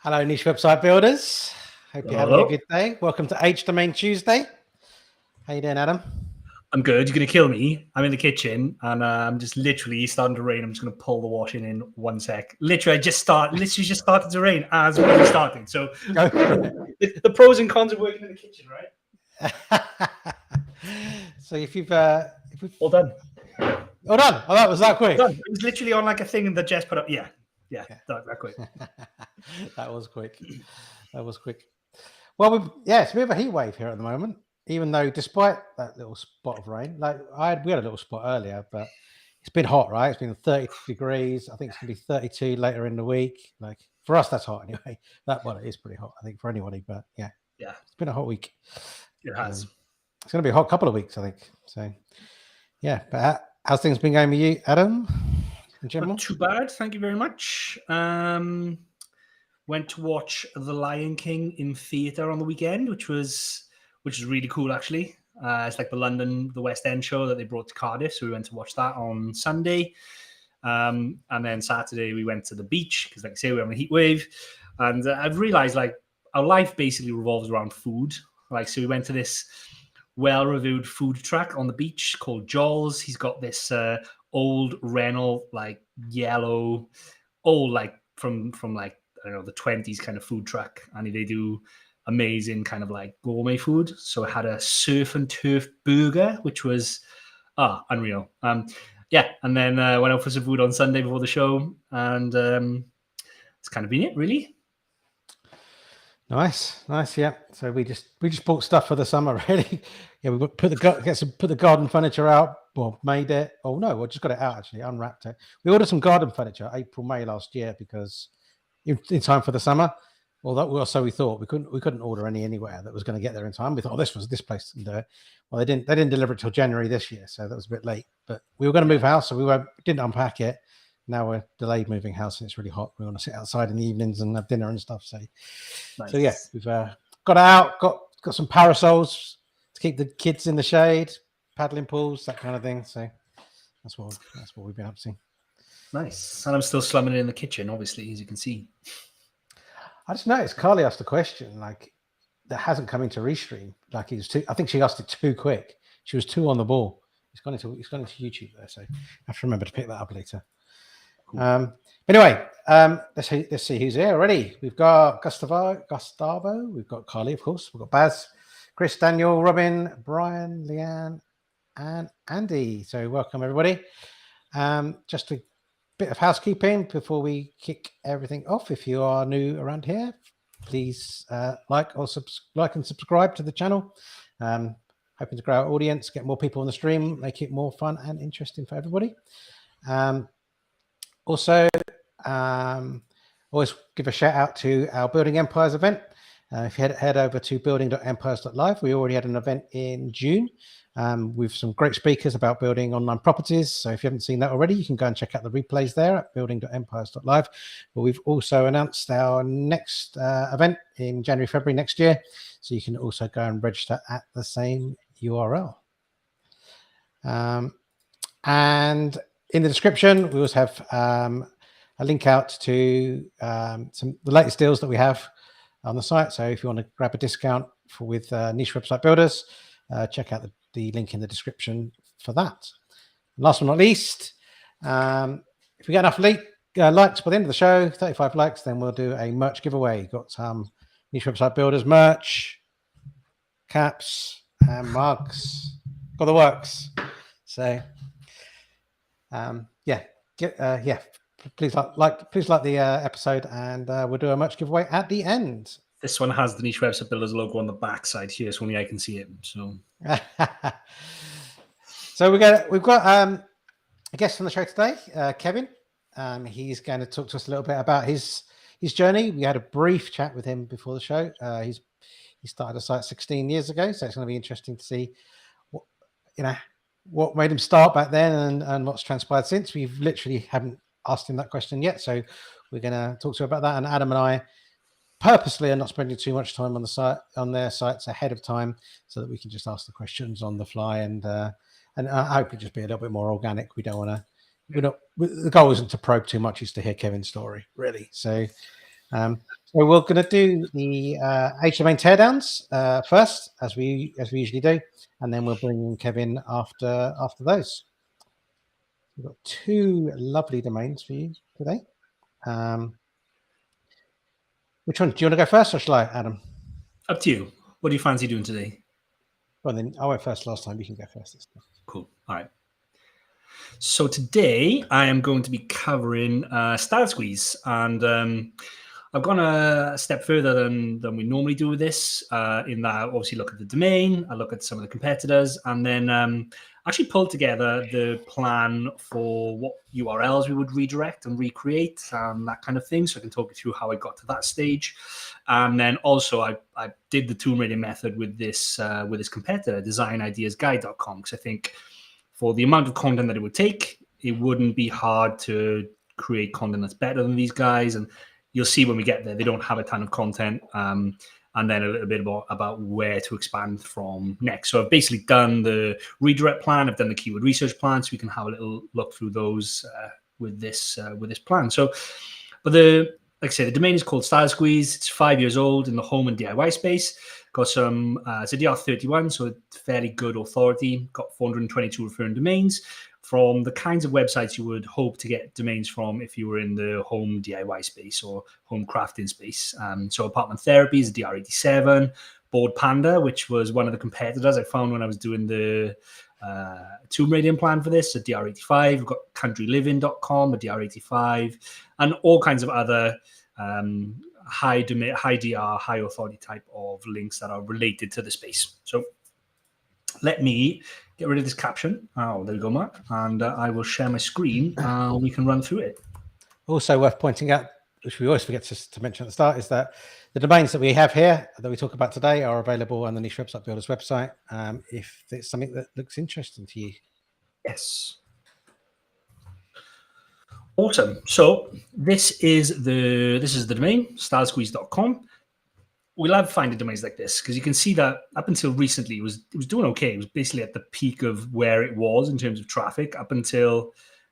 Hello, niche website builders. Hope you're having a good day. Welcome to H Domain Tuesday. How you doing, Adam? I'm good. You're going to kill me. I'm in the kitchen and I'm just literally starting to rain. I'm just going to pull the washing in 1 sec. Literally just started to rain as we started. So the pros and cons of working in the kitchen, right? So if we've all done. All done. Oh, that was that quick. It was literally on like a thing that Jess put up. Yeah. That quick. That was quick. Well, we have a heat wave here at the moment. Even though, despite that little spot of rain, we had a little spot earlier, but it's been hot, right? It's been 30 degrees. I think it's going to be 32 later in the week. Like for us, that's hot anyway. It is pretty hot, I think, for anybody. But yeah, it's been a hot week. It has. It's going to be a hot couple of weeks, I think. So yeah, but how's things been going with you, Adam? In general? Not too bad, thank you very much. Went to watch The Lion King in theatre on the weekend, which was really cool, actually. It's like the West End show that they brought to Cardiff, so we went to watch that on Sunday. And then Saturday we went to the beach, because like I say, we're on a heat wave. And I've realised, like, our life basically revolves around food. Like, so we went to this well-reviewed food truck on the beach called Joel's. He's got this old Renault, like, yellow, old, like, from like, I don't know, the 20s kind of food truck. And they do amazing kind of like gourmet food. So I had a surf and turf burger, which was unreal. And then went out for some food on Sunday before the show, and it's kind of been it, really. Nice, yeah. So we just bought stuff for the summer, really. Yeah, we put the garden furniture out. Well, made it. Oh no, we just got it out actually, unwrapped it. We ordered some garden furniture April, May last year because in time for the summer. Well, so we thought we couldn't order anywhere that was going to get there in time. We thought, this place can do it. Well, they didn't deliver it till January this year, so that was a bit late. But we were going to move house, so we didn't unpack it. Now we're delayed moving house, and it's really hot. We want to sit outside in the evenings and have dinner and stuff. So, nice. So yeah, we've got out, got some parasols to keep the kids in the shade, paddling pools, that kind of thing. So that's what we've been up to. Nice. And I'm still slumming in the kitchen, obviously, as you can see. I just noticed Carly asked a question like that hasn't come into Restream. Like he was too. I think she asked it too quick. She was too on the ball. It's gone into YouTube there, so I have to remember to pick that up later. Cool. Anyway, let's see who's here already. We've got Gustavo. We've got Carly, of course. We've got Baz, Chris, Daniel, Robin, Brian, Leanne, and Andy. So welcome everybody. Just a bit of housekeeping before we kick everything off. If you are new around here, please like and subscribe to the channel. Hoping to grow our audience, get more people on the stream, make it more fun and interesting for everybody. Also, always give a shout out to our Building Empires event. If you head over to building.empires.live, we already had an event in June with some great speakers about building online properties. So if you haven't seen that already, you can go and check out the replays there at building.empires.live. But we've also announced our next event in January, February next year. So you can also go and register at the same URL. And in the description, we also have a link out to the latest deals that we have on the site. So if you want to grab a discount with niche website builders, check out the link in the description for that. And last but not least, if we get enough likes by the end of the show, 35 likes, then we'll do a merch giveaway. Got some niche website builders merch, caps and mugs. got the works. So, please like the episode, and we'll do a merch giveaway at the end. This one has the Niche Website Builders logo on the back side here, so only I can see it. So, so we've got a guest on the show today, Kevin. He's going to talk to us a little bit about his journey. We had a brief chat with him before the show. He started a site 16 years ago, so it's going to be interesting to see what made him start back then and what's transpired since. We've literally haven't asked him that question yet, so we're going to talk to him about that. And Adam and I purposely are not spending too much time on their sites ahead of time, so that we can just ask the questions on the fly, and I hope it just be a little bit more organic. We don't want to. The goal isn't to probe too much; is to hear Kevin's story, really. So we're going to do the Age Domain teardowns first, as we usually do, and then we'll bring in Kevin after those. We've got two lovely domains for you today. Which one? Do you want to go first, or shall I, Adam? Up to you. What do you fancy doing today? Well, then I went first last time. You can go first this time. Cool. All right. So today I am going to be covering Style Squeeze, and I've gone a step further than we normally do with this, in that I obviously look at the domain, I look at some of the competitors, and then actually pulled together the plan for what URLs we would redirect and recreate, that kind of thing. So I can talk you through how I got to that stage. And then also I did the tool rating method with this competitor, designideasguide.com, because I think for the amount of content that it would take, it wouldn't be hard to create content that's better than these guys. And you'll see when we get there, they don't have a ton of content. And then a little bit about where to expand from next. So I've basically done the redirect plan. I've done the keyword research plan, so we can have a little look through those with this plan. So, but like I say, the domain is called Style Squeeze. It's 5 years old in the home and DIY space. Got some, it's a DR31, so fairly good authority. Got 422 referring domains from the kinds of websites you would hope to get domains from if you were in the home DIY space or home crafting space. So Apartment Therapy is a DR87. Board Panda, which was one of the competitors I found when I was doing the Tomb Radiant plan for this, a DR85. We've got countryliving.com, a DR85, and all kinds of other high DR, high authority type of links that are related to the space. So let me get rid of this caption. Oh, there we go, Mark. And I will share my screen. We can run through it. Also worth pointing out, which we always forget to mention at the start, is that the domains that we have here that we talk about today are available on the Niche Website Builders website, if it's something that looks interesting to you. Yes. Awesome. So this is the domain, stylesqueeze.com. We love finding domains like this because you can see that up until recently it was doing okay. It was basically at the peak of where it was in terms of traffic up until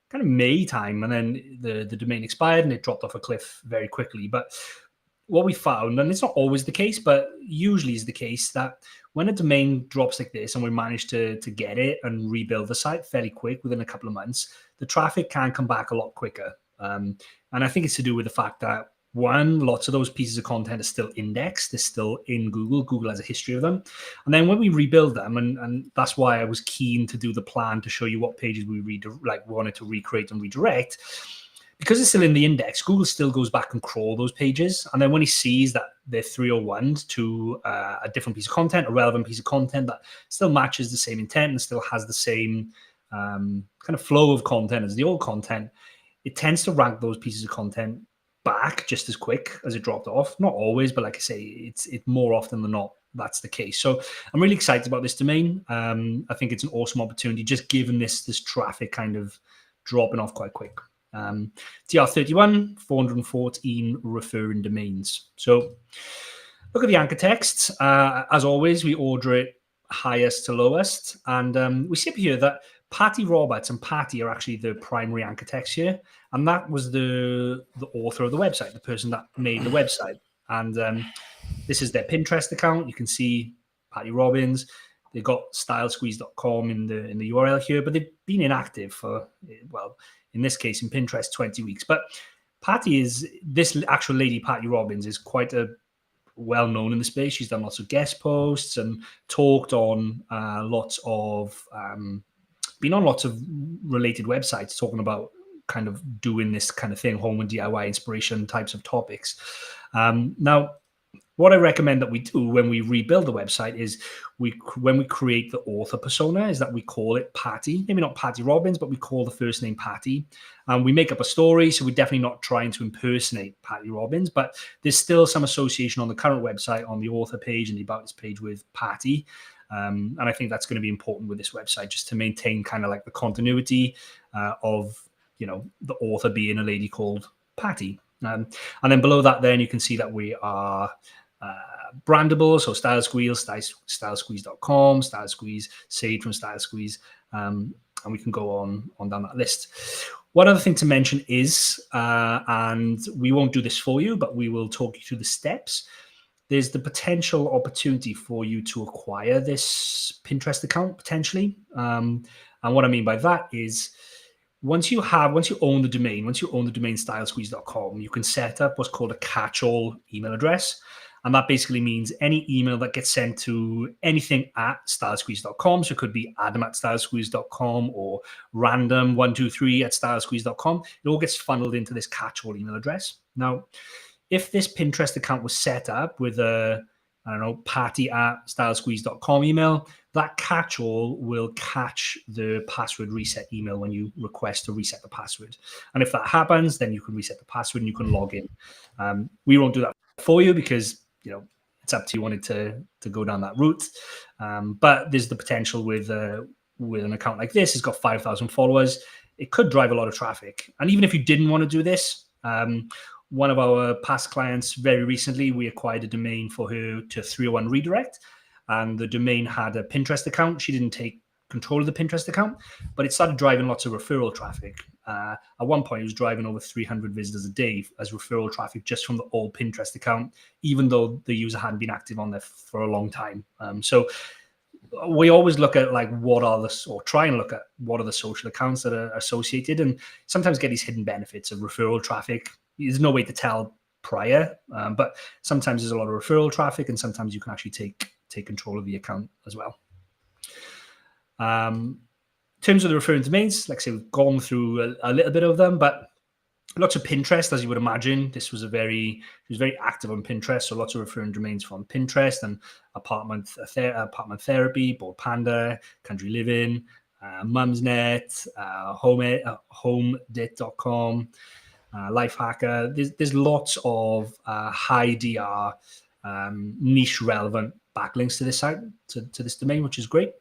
kind of May time, and then the domain expired and it dropped off a cliff very quickly. But what we found, and it's not always the case, but usually is the case, that when a domain drops like this and we manage to get it and rebuild the site fairly quick within a couple of months, the traffic can come back a lot quicker. And I think it's to do with the fact that, one, lots of those pieces of content are still indexed. They're still in Google. Google has a history of them. And then when we rebuild them, and that's why I was keen to do the plan to show you what pages we wanted to recreate and redirect, because it's still in the index, Google still goes back and crawl those pages. And then when he sees that they're 301 to a different piece of content, a relevant piece of content that still matches the same intent and still has the same kind of flow of content as the old content, it tends to rank those pieces of content back just as quick as it dropped off. Not always, but like I say, it's more often than not that's the case. So I'm really excited about this domain. I think it's an awesome opportunity, just given this traffic kind of dropping off quite quick. DR31, 414 referring domains. So look at the anchor texts. As always, we order it highest to lowest, and we see up here that Patty Roberts and Patty are actually the primary anchor text here, and that was the author of the website, the person that made the website. And this is their Pinterest account. You can see Patty Robbins. They've got stylesqueeze.com in the URL here, but they've been inactive for, well, in this case, in Pinterest, 20 weeks. But Patty is, this actual lady, Patty Robbins, is quite a well known in the space. She's done lots of guest posts and talked on lots of been on lots of related websites talking about kind of doing this kind of thing, home and DIY inspiration types of topics. Now, what I recommend that we do when we rebuild the website is when we create the author persona is that we call it Patty. Maybe not Patty Robbins, but we call the first name Patty. And we make up a story, so we're definitely not trying to impersonate Patty Robbins, but there's still some association on the current website, on the author page and the About This page with Patty. And I think that's going to be important with this website, just to maintain kind of like the continuity of, the author being a lady called Patty. And then below that, then you can see that we are brandable, so Style Squeeze, stylesqueeze.com, Style Squeeze, Sage from Style Squeeze, and we can go on down that list. One other thing to mention is, and we won't do this for you, but we will talk you through the steps. There's the potential opportunity for you to acquire this Pinterest account potentially, and what I mean by that is, once you own the domain stylesqueeze.com, you can set up what's called a catch-all email address. And that basically means any email that gets sent to anything at stylesqueeze.com. So it could be adam@stylesqueeze.com or random123@stylesqueeze.com. It all gets funneled into this catch-all email address. Now, if this Pinterest account was set up with a, patty@stylesqueeze.com email, that catch-all will catch the password reset email when you request to reset the password. And if that happens, then you can reset the password and you can log in. We won't do that for you because, it's up to you wanted to go down that route. But there's the potential with an account like this. It's got 5,000 followers. It could drive a lot of traffic. And even if you didn't want to do this, one of our past clients, very recently, we acquired a domain for her to 301 redirect, and the domain had a Pinterest account. She didn't take control of the Pinterest account, but it started driving lots of referral traffic. At one point, it was driving over 300 visitors a day as referral traffic just from the old Pinterest account, even though the user hadn't been active on there for a long time. So we always look at try and look at what are the social accounts that are associated, and sometimes get these hidden benefits of referral traffic. There's no way to tell prior, but sometimes there's a lot of referral traffic, and sometimes you can actually take control of the account as well. In terms of the referring domains, like I say, we've gone through a little bit of them, but lots of Pinterest, as you would imagine. He was very active on Pinterest, so lots of referring domains from Pinterest and apartment therapy, Bored Panda, Country Living, Mumsnet, homedit.com, Lifehacker. There's lots of high DR, niche relevant backlinks to this site, to this domain, which is great.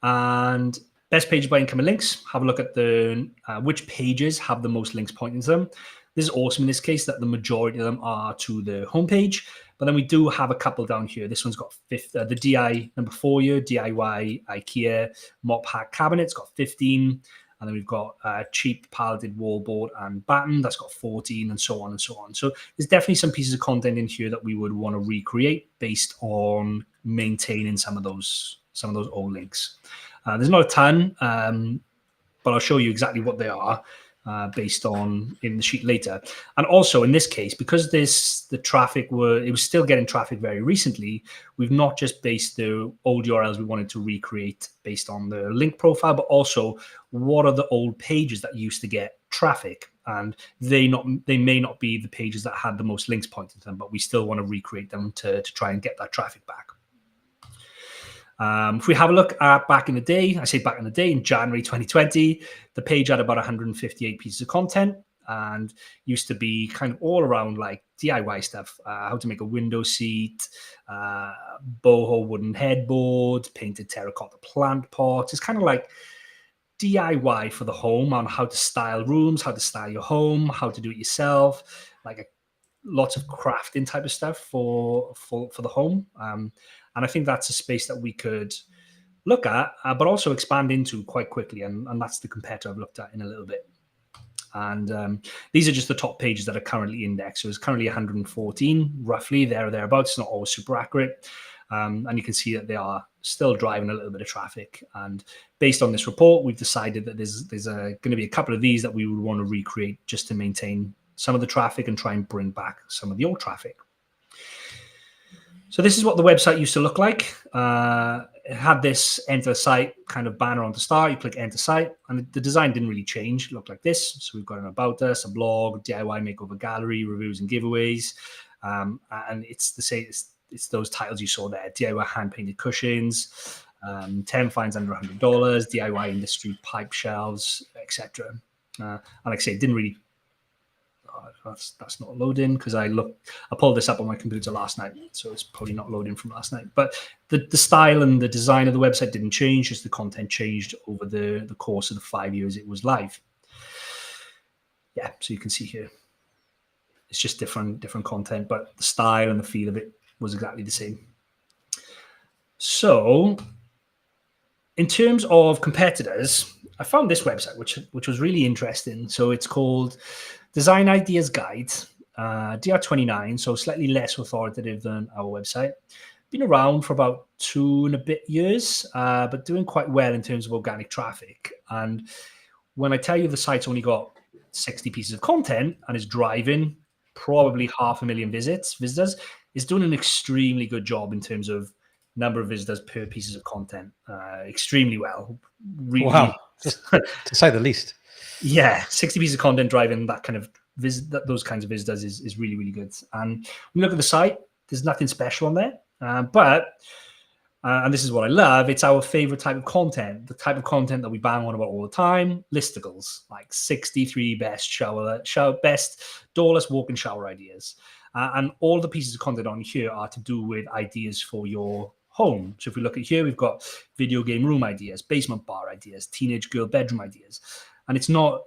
And best page by incoming links. Have a look at the which pages have the most links pointing to them. This is awesome in this case that the majority of them are to the homepage, but then we do have a couple down here. This one's got the DI number 4 here, DIY IKEA mop hack cabinet. It's got 15. And then we've got cheap palleted wallboard and batten. That's got 14, and so on and so on. So there's definitely some pieces of content in here that we would want to recreate based on maintaining some of those old links. There's not a ton, but I'll show you exactly what they are based on in the sheet later. And also in this case, because the traffic it was still getting traffic very recently, we've not just based the old URLs we wanted to recreate based on the link profile, but also what are the old pages that used to get traffic. And they may not be the pages that had the most links pointed to them, but we still want to recreate them to try and get that traffic back. If we have a look at back in the day, in January 2020, the page had about 158 pieces of content and used to be kind of all around like DIY stuff, how to make a window seat, boho wooden headboard, painted terracotta plant pots. It's kind of like DIY for the home on how to style rooms, how to style your home, how to do it yourself, like lots of crafting type of stuff for the home. And I think that's a space that we could look at, but also expand into quite quickly. And that's the competitor I've looked at in a little bit. And these are just the top pages that are currently indexed. So it's currently 114, roughly, there or thereabouts. It's not always super accurate. And you can see that they are still driving a little bit of traffic. And based on this report, we've decided that there's going to be a couple of these that we would want to recreate just to maintain some of the traffic and try and bring back some of the old traffic. So this is what the website used to look like. It had this enter site kind of banner on the start. You click enter site, and the design didn't really change. It looked like this. So we've got an about us, a blog, DIY makeover gallery, reviews and giveaways, and it's the same. It's those titles you saw there: DIY hand painted cushions, 10 finds under $100, DIY industry pipe shelves, etc. And like I say, it didn't really. That's not loading because I pulled this up on my computer last night, so it's probably not loading from last night. But the style and the design of the website didn't change, just the content changed over the course of the 5 years it was live. Yeah, so you can see here, it's just different content, but the style and the feel of it was exactly the same. So in terms of competitors, I found this website, which was really interesting. So it's called Design Ideas Guide, DR29, so slightly less authoritative than our website. Been around for about 2 and a bit years, but doing quite well in terms of organic traffic. And when I tell you the site's only got 60 pieces of content and is driving probably 500,000 visitors, it's doing an extremely good job in terms of number of visitors per pieces of content. Extremely well. Really, wow, just to say the least. Yeah, 60 pieces of content driving that kind of those kinds of visitors is really, really good. And when you look at the site, there's nothing special on there. But and this is what I love, it's our favorite type of content, the type of content that we bang on about all the time, listicles, like 63 best best doorless walk-in shower ideas. And all the pieces of content on here are to do with ideas for your home. So if we look at here, we've got video game room ideas, basement bar ideas, teenage girl bedroom ideas. And it's not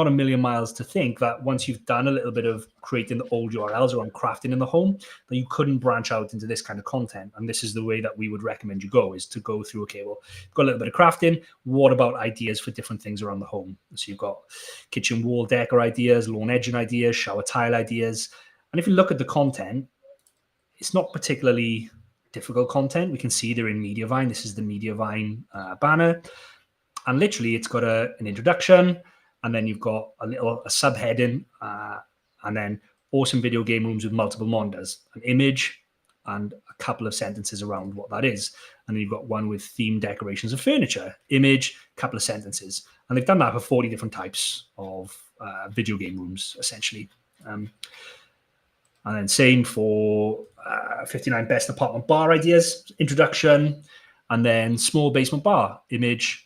a million miles to think that once you've done a little bit of creating the old URLs around crafting in the home, that you couldn't branch out into this kind of content. And this is the way that we would recommend you go, is to go through, okay, well, you've got a little bit of crafting. What about ideas for different things around the home? So you've got kitchen wall decor ideas, lawn edging ideas, shower tile ideas. And if you look at the content, it's not particularly difficult content. We can see they're in Mediavine. This is the Mediavine banner. And literally, it's got an introduction, and then you've got a subheading, and then awesome video game rooms with multiple monitors, an image, and a couple of sentences around what that is. And then you've got one with themed decorations of furniture, image, couple of sentences. And they've done that for 40 different types of video game rooms, essentially. And then same for 59 best apartment bar ideas, introduction, and then small basement bar, image,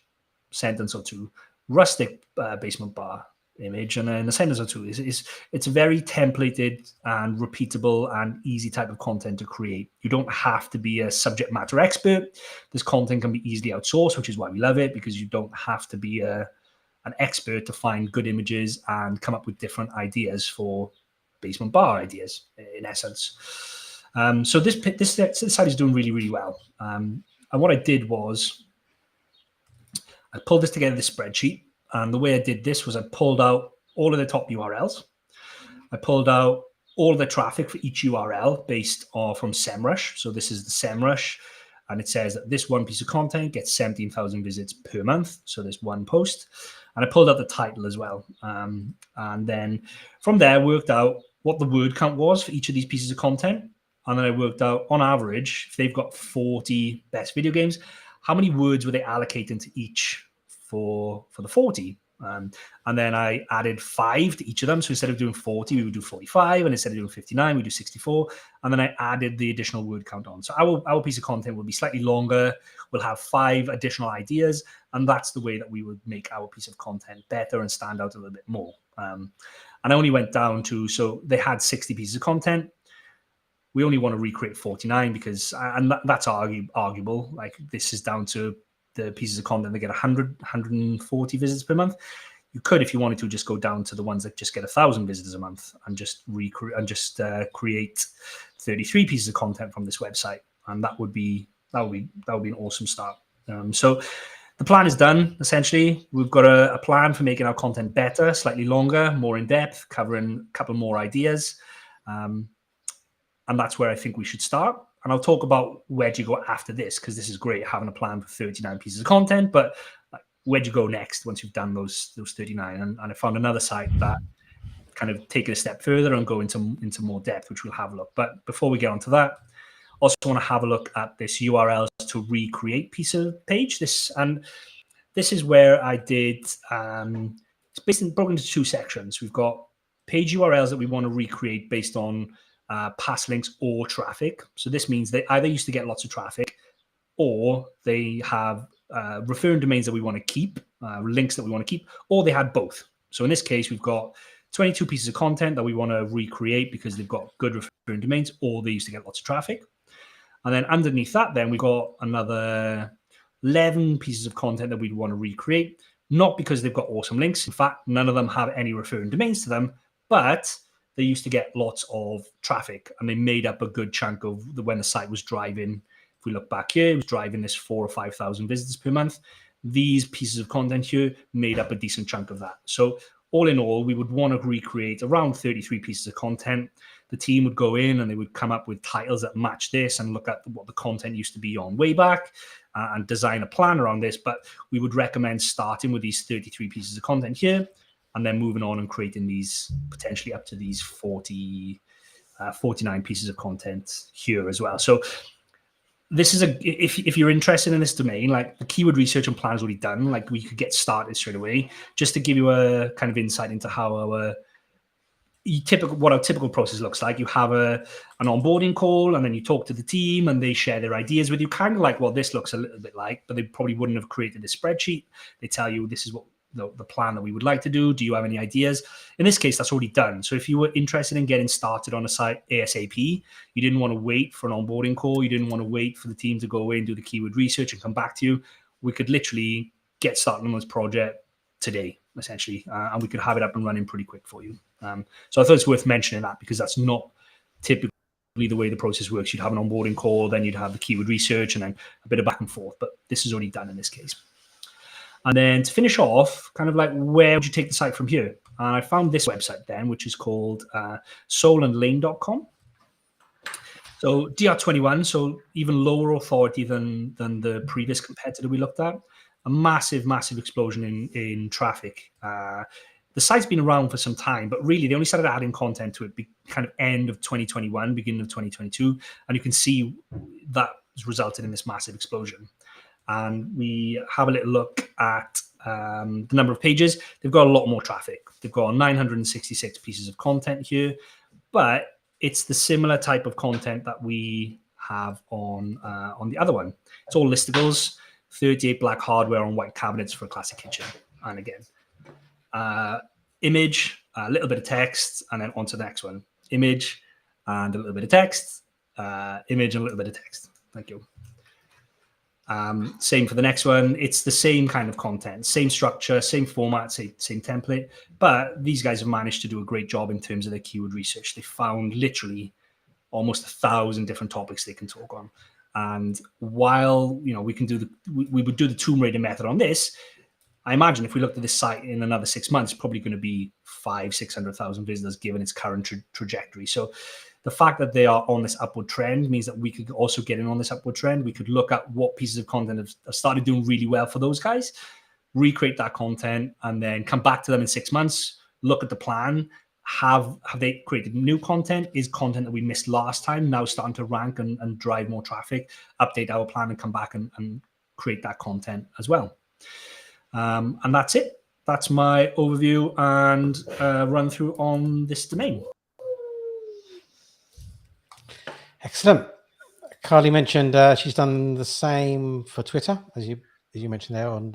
sentence or two, rustic basement bar, image, and then a sentence or two. It's a very templated and repeatable and easy type of content to create. You don't have to be a subject matter expert. This content can be easily outsourced, which is why we love it, because you don't have to be an expert to find good images and come up with different ideas for basement bar ideas, in essence. So this site is doing really, really well. And what I did was I pulled this together, this spreadsheet. And the way I did this was I pulled out all of the top URLs. I pulled out all of the traffic for each URL based from SEMrush. So this is the SEMrush. And it says that this one piece of content gets 17,000 visits per month. So there's one post. And I pulled out the title as well. And then from there, I worked out what the word count was for each of these pieces of content. And then I worked out, on average, if they've got 40 best video games, how many words were they allocating to each for the 40? And then I added 5 to each of them. So instead of doing 40, we would do 45. And instead of doing 59, we do 64. And then I added the additional word count on. So our piece of content will be slightly longer. We'll have 5 additional ideas. And that's the way that we would make our piece of content better and stand out a little bit more. And I only went down to, so they had 60 pieces of content. We only want to recreate 49 because, and that's arguable. Like, this is down to the pieces of content that get 140 visits per month. You could, if you wanted to, just go down to the ones that just get 1,000 visitors a month and just create 33 pieces of content from this website, and that would be an awesome start. So the plan is done. Essentially, we've got a plan for making our content better, slightly longer, more in depth, covering a couple more ideas. And that's where I think we should start. And I'll talk about where do you go after this, because this is great having a plan for 39 pieces of content, but where do you go next once you've done those 39? And I found another site that kind of take it a step further and go into more depth, which we'll have a look. But before we get onto that, Also want to have a look at this URLs to recreate piece of page. This is where I did, it's basically broken into two sections. We've got page URLs that we want to recreate based on past links or traffic. So this means they either used to get lots of traffic, or they have referring domains that we want to keep, links that we want to keep, or they had both. So in this case, we've got 22 pieces of content that we want to recreate because they've got good referring domains, or they used to get lots of traffic. And then underneath that, then we've got another 11 pieces of content that we'd want to recreate, not because they've got awesome links. In fact, none of them have any referring domains to them, but they used to get lots of traffic, and they made up a good chunk of when the site was driving. If we look back here, it was driving this 4,000 or 5,000 visitors per month. These pieces of content here made up a decent chunk of that. So all in all, we would want to recreate around 33 pieces of content. The team would go in and they would come up with titles that match this and look at what the content used to be on way back and design a plan around this. But we would recommend starting with these 33 pieces of content here and then moving on and creating these potentially up to these 49 pieces of content here as well. So this is if you're interested in this domain, like the keyword research and plan is already done, like we could get started straight away. Just to give you a kind of insight into how what our typical process looks like. You have an onboarding call, and then you talk to the team and they share their ideas with you, kind of like what this looks a little bit like, but they probably wouldn't have created this spreadsheet. They tell you this is what the plan that we would like to do. Do you have any ideas? In this case, that's already done. So if you were interested in getting started on a site ASAP, you didn't want to wait for an onboarding call, you didn't want to wait for the team to go away and do the keyword research and come back to you, we could literally get started on this project today, essentially, and we could have it up and running pretty quick for you. So I thought it's worth mentioning that, because that's not typically the way the process works. You'd have an onboarding call, then you'd have the keyword research, and then a bit of back and forth, but this is already done in this case. And then to finish off, kind of like, where would you take the site from here? And I found this website then, which is called soulandlane.com. So DR21, so even lower authority than the previous competitor we looked at. A massive, massive explosion in traffic. The site's been around for some time, but really they only started adding content to it kind of end of 2021, beginning of 2022. And you can see that has resulted in this massive explosion. And we have a little look at the number of pages. They've got a lot more traffic. They've got 966 pieces of content here, but it's the similar type of content that we have on the other one. It's all listicles, 38 black hardware on white cabinets for a classic kitchen. And again, image, a little bit of text, and then on to the next one. Image and a little bit of text, image and a little bit of text. Thank you. Same for the next one. It's the same kind of content, same structure, same format, same template. But these guys have managed to do a great job in terms of their keyword research. They found literally almost 1,000 different topics they can talk on. And while we would do the Tomb Raider method on this, I imagine if we looked at this site in another 6 months, probably going to be 500,000-600,000 visitors given its current trajectory. So the fact that they are on this upward trend means that we could also get in on this upward trend. We could look at what pieces of content have started doing really well for those guys, recreate that content, and then come back to them in 6 months, look at the plan. Have they created new content? Is content that we missed last time now starting to rank and drive more traffic? Update our plan and come back and create that content as well. And that's it. That's my overview and run through on this domain. Excellent. Carly mentioned she's done the same for Twitter, as you mentioned there, on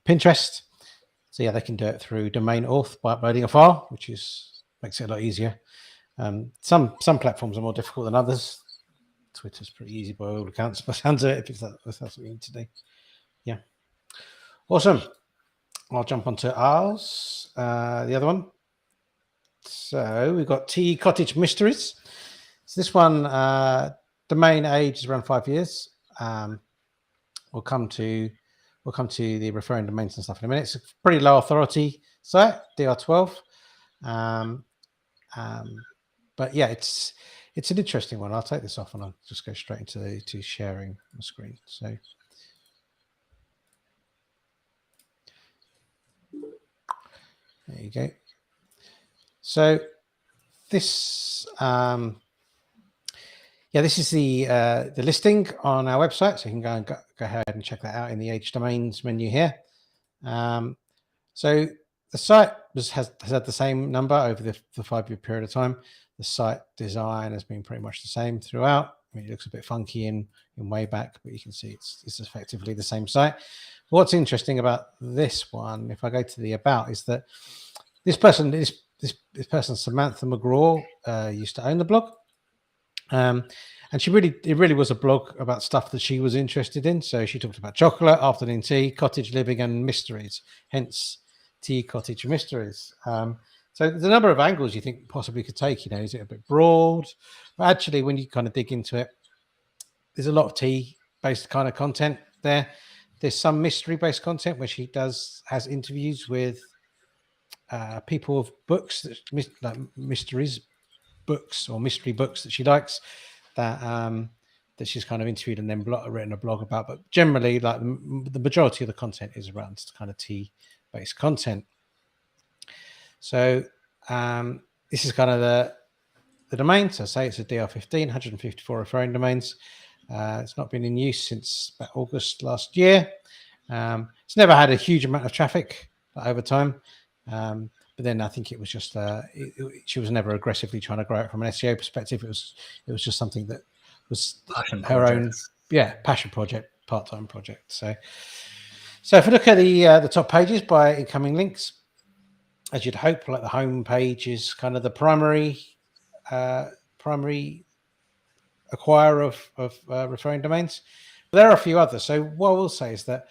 Pinterest. So yeah, they can do it through domain auth by uploading a file, which makes it a lot easier. Some platforms are more difficult than others. Twitter's pretty easy by all accounts, but sounds it if that's what you need to do. Yeah, awesome. I'll jump onto ours, the other one. So we've got Cottage Mysteries. So this one, domain age is around 5 years. We'll come to the referring domains and stuff in a minute. It's a pretty low authority site, DR12. But yeah, it's an interesting one. I'll take this off and I'll just go straight into sharing the screen. So there you go. So this Yeah, this is the listing on our website, so you can go ahead and check that out in the Age Domains menu here. So the site has had the same number over the 5-year period of time. The site design has been pretty much the same throughout. I mean, it looks a bit funky in Wayback, but you can see it's effectively the same site. What's interesting about this one, if I go to the about, is that this person, Samantha McGraw, used to own the blog. And it really was a blog about stuff that she was interested in. So she talked about chocolate, afternoon tea, cottage living, and mysteries, hence Tea Cottage Mysteries. So there's a number of angles you think possibly could take. Is it a bit broad? But actually, when you kind of dig into it, there's a lot of tea-based kind of content there. There's some mystery-based content where she has interviews with people of books, like mysteries books or mystery books that she likes, that she's kind of interviewed and then written a blog about. But generally, like the majority of the content is around kind of tea-based content. So this is kind of the domain. So say it's a DR15, 154 referring domains. It's not been in use since about August last year. It's never had a huge amount of traffic over time. But then I think it was just she was never aggressively trying to grow it from an SEO perspective. It was just something that was her own passion project, part-time project. So if we look at the top pages by incoming links, as you'd hope, like the home page is kind of the primary acquirer of referring domains. But there are a few others. So what I will say is that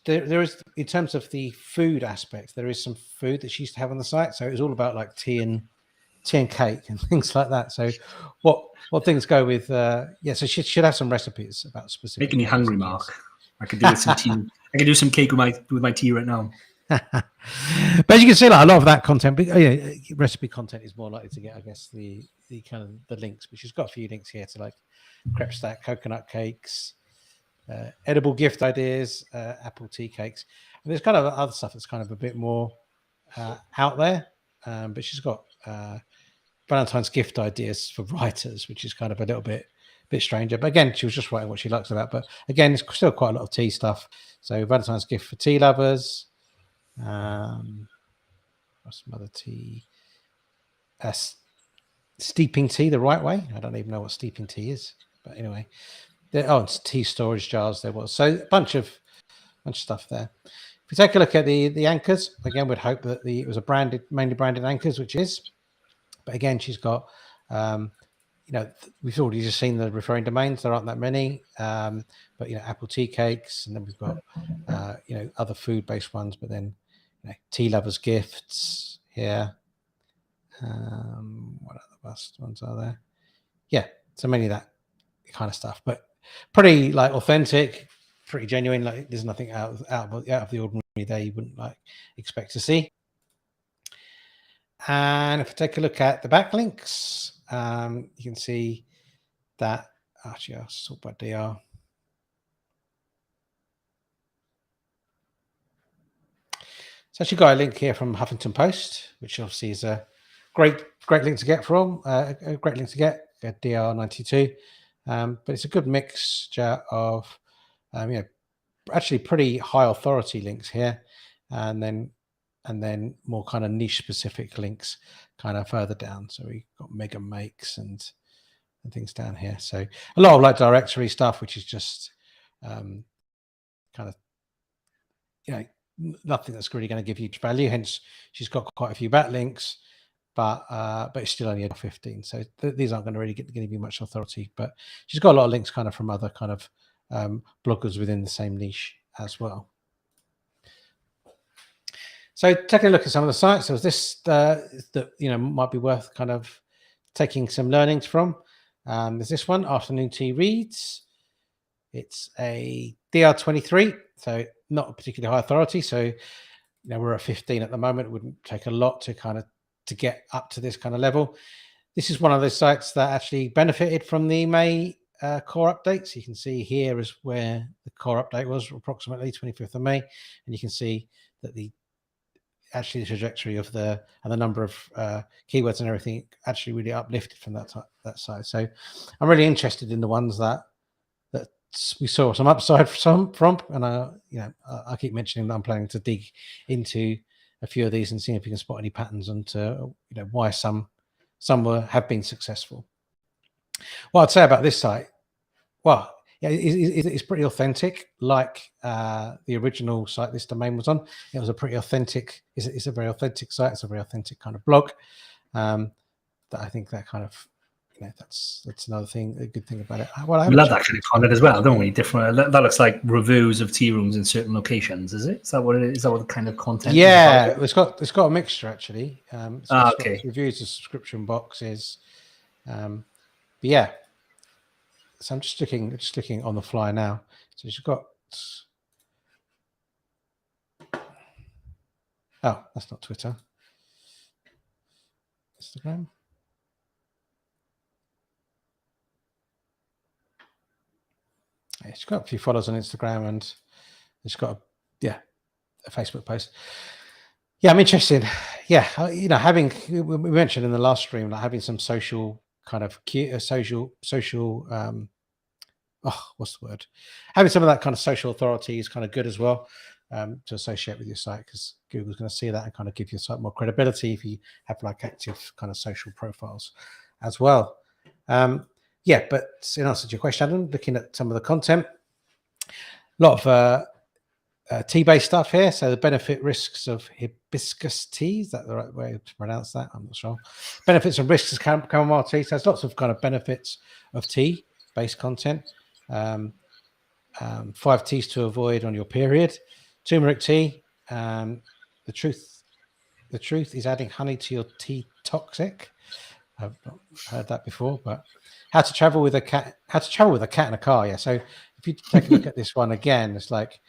there is, in terms of the food aspect, there is some food that she used to have on the site. So it was all about like tea and cake and things like that. So what things go with so she should have some recipes about specific. Making me hungry, Mark. I could do with some tea. I could do some cake with my tea right now. But as you can see, like a lot of that content, recipe content is more likely to get, I guess, the kind of the links. But she's got a few links here to like crepe stack, coconut cakes, edible gift ideas, apple tea cakes. And there's kind of other stuff that's kind of a bit more out there. But she's got Valentine's gift ideas for writers, which is kind of a little bit stranger. But again, she was just writing what she likes about. But again, it's still quite a lot of tea stuff. So Valentine's gift for tea lovers. Some other tea. Steeping tea the right way. I don't even know what steeping tea is. But anyway. It's tea storage jars there was. So a bunch of stuff there. If we take a look at the anchors, again, we'd hope that it was mainly branded anchors, which is. But again, she's got, we've already just seen the referring domains. There aren't that many, but apple tea cakes, and then we've got, other food-based ones. But then, tea lovers gifts here. What other best ones are there? Yeah, so many of that kind of stuff, but pretty like authentic, pretty genuine. Like there's nothing out of the ordinary there you wouldn't like expect to see. And if we take a look at the backlinks, you can see that actually I'll sort by DR. So actually got a link here from Huffington Post, which obviously is a great link to get from, a great link to get DR92. But it's a good mixture of, actually pretty high authority links here, and then more kind of niche specific links kind of further down. So we've got mega makes and things down here. So a lot of like directory stuff, which is just kind of, nothing that's really going to give you value. Hence, she's got quite a few backlinks, but it's still only at 15. So these aren't going to really give you much authority. But she's got a lot of links kind of from other kind of bloggers within the same niche as well. So taking a look at some of the sites, so this that might be worth kind of taking some learnings from. There's this one, Afternoon Tea Reads. It's a DR23, so not a particularly high authority. So we're at 15 at the moment. It wouldn't take a lot to get up to this kind of level. This is one of those sites that actually benefited from the May core updates. You can see here is where the core update was, approximately 25th of May, and you can see that actually the trajectory of the number of keywords and everything actually really uplifted from that side. So I'm really interested in the ones that we saw some upside from, and I keep mentioning that I'm planning to dig into a few of these and see if we can spot any patterns and why some have been successful. What I'd say about this site, well, yeah, it's pretty authentic, like the original site this domain was on. It was a pretty authentic. It's a very authentic site. It's a very authentic kind of blog. That I think that kind of, that's another thing, a good thing about it. Well, we love that kind of content as well, don't we? Different. That looks like reviews of tea rooms in certain locations. Is it? Is that what it is? Is that what the kind of content? Yeah, it's got a mixture actually. Okay. Reviews of subscription boxes. But yeah. So I'm just looking on the fly now. So you've got. Oh, that's not Twitter. Instagram. Yeah, she's got a few followers on Instagram, and she's got a Facebook post. Yeah, I'm interested. Yeah, having, we mentioned in the last stream, like having some social kind of social. What's the word? Having some of that kind of social authority is kind of good as well, to associate with your site, because Google's going to see that and kind of give your site more credibility if you have like active kind of social profiles as well. Yeah, but in answer to your question, Adam, looking at some of the content, a lot of tea-based stuff here. So the benefit risks of hibiscus tea, is that the right way to pronounce that? I'm not sure. Benefits and risks of chamomile tea. So there's lots of kind of benefits of tea-based content. 5 teas to avoid on your period. Turmeric tea. The truth is adding honey to your tea toxic. I've not heard that before, but how to travel with a cat in a car. Yeah. So if you take a look at this one again, it's like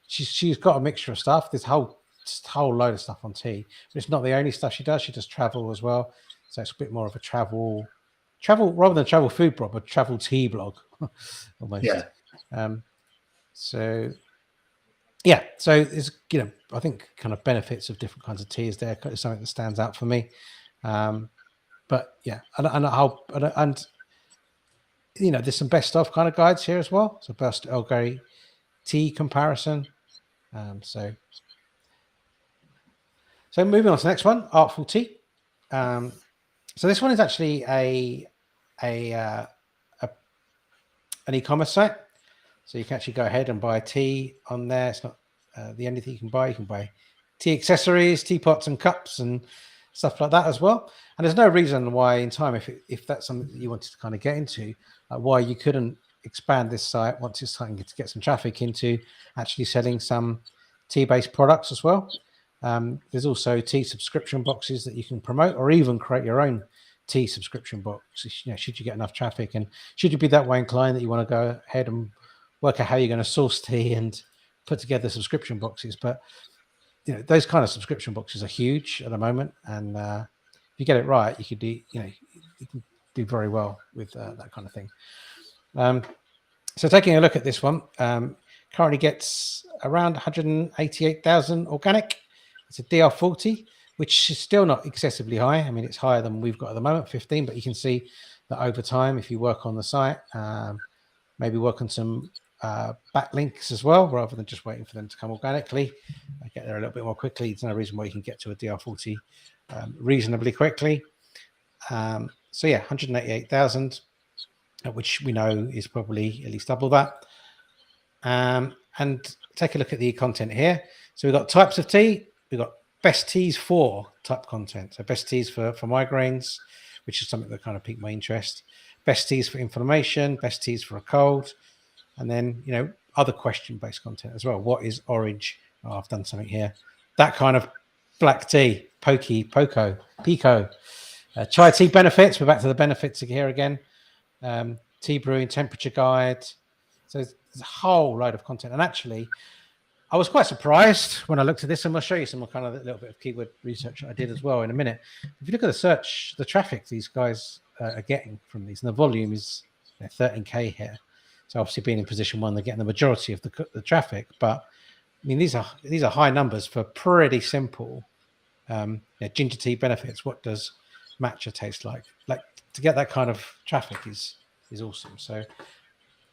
she's got a mixture of stuff. This whole load of stuff on tea, but it's not the only stuff she does. She does travel as well. So it's a bit more of a travel rather than travel food blog, but travel tea blog almost. Yeah. So it's, I think kind of benefits of different kinds of teas there is something that stands out for me. But yeah, and there's some best of kind of guides here as well. So best Earl Grey tea comparison. So moving on to the next one, Artful Tea. So this one is actually an e-commerce site. So you can actually go ahead and buy tea on there. It's not the only thing you can buy. You can buy tea accessories, teapots and cups and stuff like that as well. And there's no reason why in time, if that's something that you wanted to kind of get into, why you couldn't expand this site once it's starting to get some traffic into actually selling some tea-based products as well. There's also tea subscription boxes that you can promote, or even create your own tea subscription box. Should you get enough traffic, and should you be that way inclined that you want to go ahead and work out how you're going to source tea and put together subscription boxes. But those kind of subscription boxes are huge at the moment, and if you get it right, you could do you can do very well with that kind of thing. So taking a look at this one, currently gets around 188,000 organic. It's a DR40, which is still not excessively high. I mean, it's higher than we've got at the moment, 15, but you can see that over time, if you work on the site, maybe work on some backlinks as well, rather than just waiting for them to come organically. I get there a little bit more quickly. There's no reason why you can get to a DR40 reasonably quickly. So yeah, 188,000, which we know is probably at least double that. And take a look at the content here. So we've got types of tea. We've got best teas for type content. So best teas for migraines, which is something that kind of piqued my interest. Best teas for inflammation, best teas for a cold. And then, other question-based content as well. What is orange? Oh, I've done something here. That kind of black tea, pico. Chai tea benefits. We're back to the benefits here again. Tea brewing temperature guide. So there's a whole load of content. And actually, I was quite surprised when I looked at this, and I'll show you some kind of a little bit of keyword research I did as well in a minute. If you look at the search, the traffic these guys are getting from these, and the volume is 13K here. So obviously being in position one, they're getting the majority of the traffic. But I mean, these are high numbers for pretty simple ginger tea benefits. What does matcha taste like? Like to get that kind of traffic is awesome. So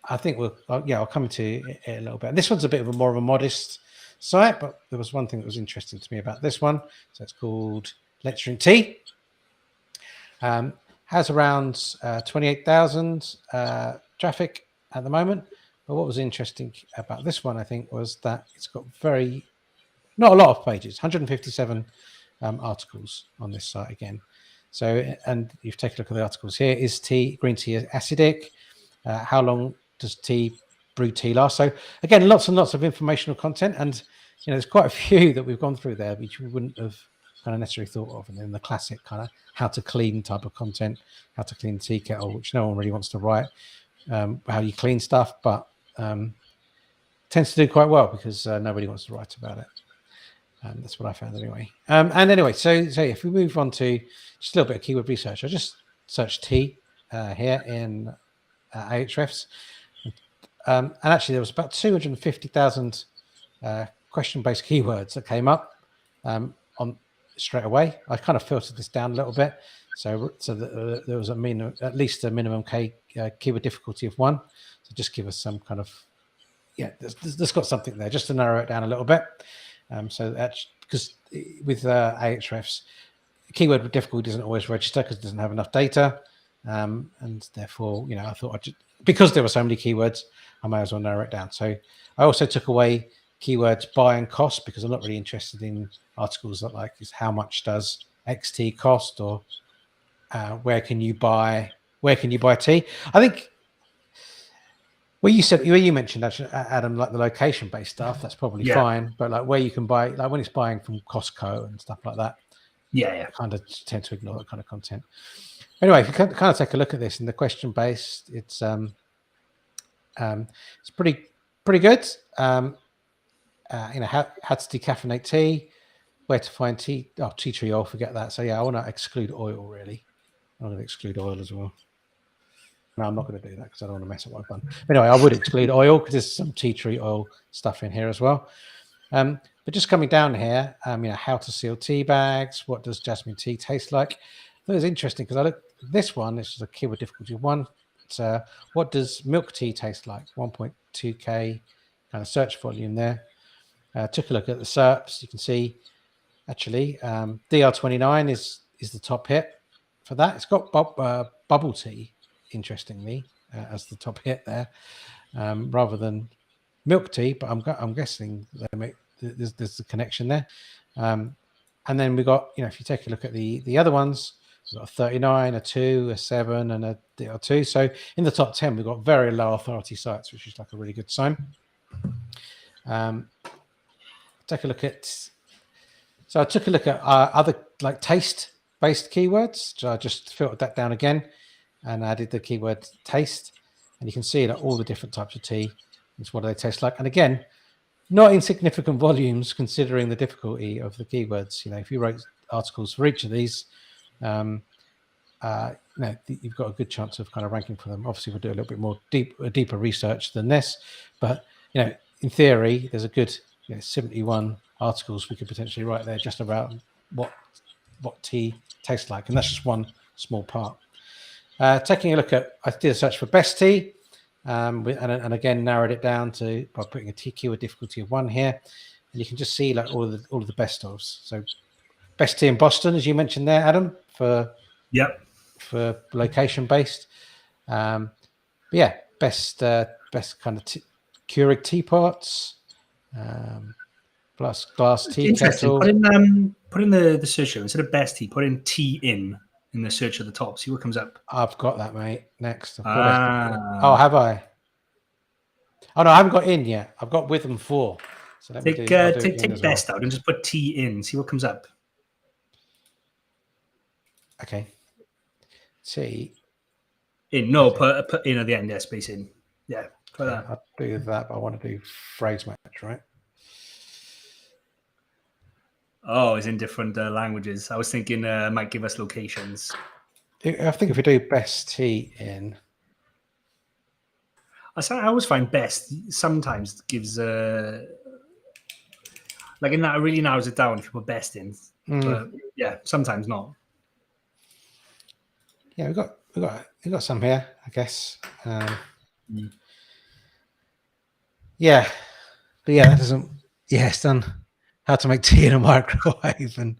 I think I'll come to it a little bit. And this one's a bit of more of a modest site, but there was one thing that was interesting to me about this one. So it's called Lecturing Tea. Has around 28,000 traffic at the moment. But what was interesting about this one, I think, was that it's got not a lot of pages, 157 articles on this site again. So, and you've taken a look at the articles here. Is green tea acidic? How long does brewed tea last? So again, lots and lots of informational content. And, there's quite a few that we've gone through there, which we wouldn't have kind of necessarily thought of. And then the classic kind of how to clean type of content, how to clean tea kettle, which no one really wants to write, how you clean stuff, but tends to do quite well because nobody wants to write about it. That's what I found anyway. And anyway, so if we move on to just a little bit of keyword research, I just searched tea here in Ahrefs. And actually there was about 250,000 question-based keywords that came up on straight away. I kind of filtered this down a little bit. So that there was at least a minimum keyword difficulty of 1. So just give us some kind of, there's got something there just to narrow it down a little bit. So that's because with Ahrefs, keyword difficulty doesn't always register because it doesn't have enough data. And therefore, I thought because there were so many keywords, I may as well narrow it down. So I also took away keywords buy and cost because I'm not really interested in articles that is how much does XT cost or where can you buy tea? I think where you mentioned actually, Adam, like the location based stuff, that's probably fine. But like where you can buy, like when it's buying from Costco and stuff like that, I kind of tend to ignore that kind of content. Anyway, if you kind of take a look at this in the question based, it's pretty good. How to decaffeinate tea, where to find tea tree oil, forget that. So I want to exclude oil really. I'm going to exclude oil as well. No, I'm not going to do that because I don't want to mess up what I've done. Anyway, I would exclude oil because there's some tea tree oil stuff in here as well. But just coming down here, how to seal tea bags. What does jasmine tea taste like? That was interesting because I looked at this one. This is a keyword difficulty 1. It's what does milk tea taste like? 1.2K kind of search volume there. Took a look at the SERPs. You can see actually DR29 is the top hit for that. It's got bubble tea, interestingly, as the top hit there, rather than milk tea. But I'm guessing there's a connection there. And then we got, if you take a look at the other ones, we've got a 39, a 2, a 7, and a DR2. So in the top 10, we've got very low authority sites, which is like a really good sign. Take a look at. So I took a look at other like taste-based keywords. So I just filtered that down again and added the keyword taste. And you can see that all the different types of tea, it's what do they taste like. And again, not insignificant volumes considering the difficulty of the keywords. If you wrote articles for each of these, you've got a good chance of kind of ranking for them. Obviously, we'll do a little bit more deeper research than this. But, in theory, there's a good 71 articles we could potentially write there just about what tea tastes like, and that's just one small part. Taking a look at, I did a search for best tea, and again narrowed it down by putting a keyword difficulty of 1 here, and you can just see like all of the best ofs. So best tea in Boston, as you mentioned there, Adam, for location based. Best kind of Keurig teapots. Plus glass tea kettle. Put in the search here, instead of best tea, put in tea in the search at the top. See what comes up. I've got that, mate. Next. Oh, have I? Oh no, I haven't got in yet. I've got with and for. So let me take best out and just put tea in. See what comes up. Okay. Tea. In. No, put in at the end. Yeah, space in. Yeah. Try that. I'll do that, but I want to do phrase match, right? Oh, it's in different languages. I was thinking might give us locations. I think if we do best tea in. I always find best sometimes gives like in that it really narrows it down if you put best in. But yeah, sometimes not. Yeah, we've got some here, I guess. Yeah, but yeah, that doesn't. Yeah, it's done. How to make tea in a microwave and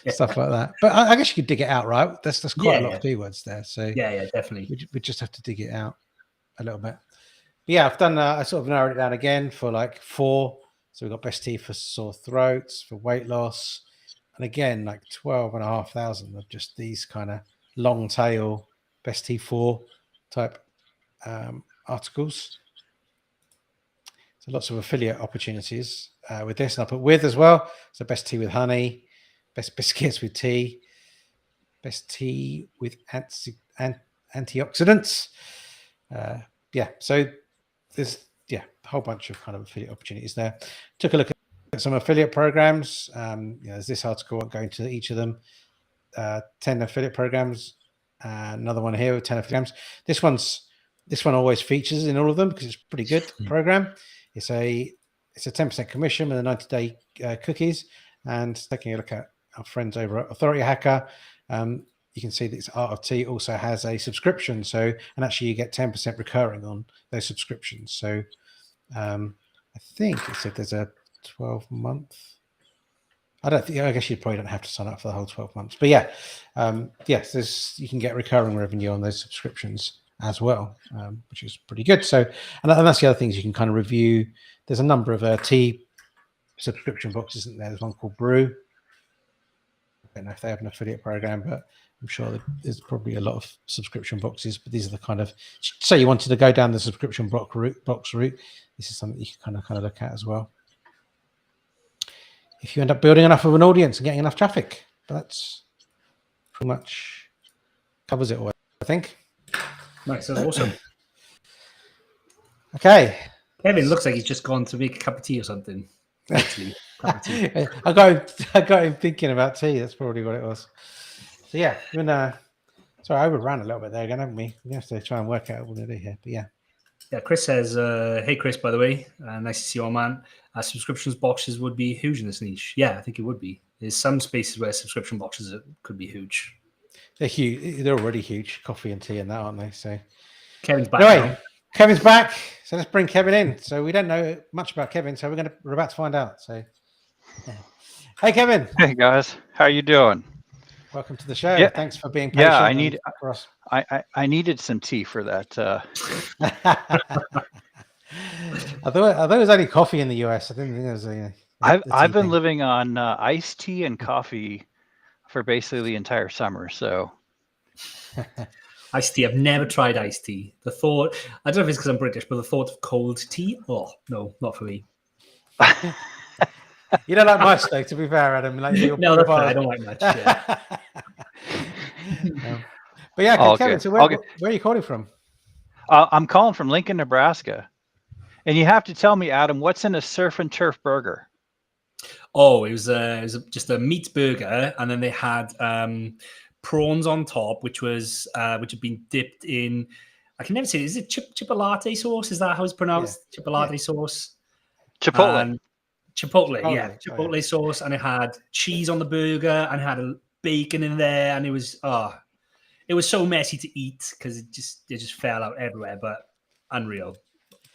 stuff like that. But I guess you could dig it out, right? That's quite a lot of keywords there. So yeah, definitely. we just have to dig it out a little bit. But yeah, I've done. I sort of narrowed it down again for like 4. So we've got best tea for sore throats, for weight loss, and again like 12,500 of just these kind of long tail best tea 4 type articles. So lots of affiliate opportunities with this, and I'll put with as well. So best tea with honey, best biscuits with tea, best tea with antioxidants. Yeah, so there's a whole bunch of kind of affiliate opportunities there. Took a look at some affiliate programs. There's this article going to each of them. 10 affiliate programs. Another one here with 10 affiliate programs. This one always features in all of them because it's a pretty good program. It's a 10% commission with a 90-day cookies. And taking a look at our friends over at Authority Hacker, you can see that it's Art of Tea also has a subscription. So, and actually you get 10% recurring on those subscriptions. So I think it said there's a 12-month. I guess you probably don't have to sign up for the whole 12 months. But yeah, yes, you can get recurring revenue on those subscriptions as well, which is pretty good. So, and that's the other things you can kind of review. There's a number of tea subscription boxes, isn't there? There's one called Brew. I don't know if they have an affiliate program, but I'm sure that there's probably a lot of subscription boxes. But these are the kind of, say you wanted to go down the subscription box route, this is something you can kind of look at as well. If you end up building enough of an audience and getting enough traffic, but that's pretty much covers it all, I think. Nice, that's awesome. Okay. Kevin looks like he's just gone to make a cup of tea or something. Literally, cup of tea. I got him thinking about tea. That's probably what it was. So yeah, sorry, I overran a little bit there again, haven't we? We have to try and work out what we're going to do here. But yeah. Yeah, Chris says, hey, Chris, by the way, nice to see you, man. Subscriptions boxes would be huge in this niche. Yeah, I think it would be. There's some spaces where subscription boxes could be huge. They're huge. They're already huge. Coffee and tea and that, aren't they? So Kevin's back now. Kevin's back. So let's bring Kevin in. So we don't know much about Kevin, so we're about to find out. So, hey, Kevin. Hey guys, how you doing? Welcome to the show. Yeah. Thanks for being patient. For us. I needed some tea for that. Although there was only coffee in the US, I didn't think there was I've been living on iced tea and coffee for basically the entire summer. So iced tea. I've never tried iced tea. I don't know if it's because I'm British, but the thought of cold tea, oh no, not for me. You don't like much, though, to be fair, Adam. Like no, that's I don't like much. Yeah. But yeah, Kevin, so where are you calling from? I'm calling from Lincoln, Nebraska. And you have to tell me, Adam, what's in a surf and turf burger? Oh, it was just a meat burger, and then they had prawns on top, which had been dipped in. I can never say. Is it chipolate sauce? Is that how it's pronounced? Yeah. Chipolate sauce. Chipotle. Chipotle sauce, and it had cheese on the burger, and it had a bacon in there, and it was so messy to eat because it just fell out everywhere, but unreal.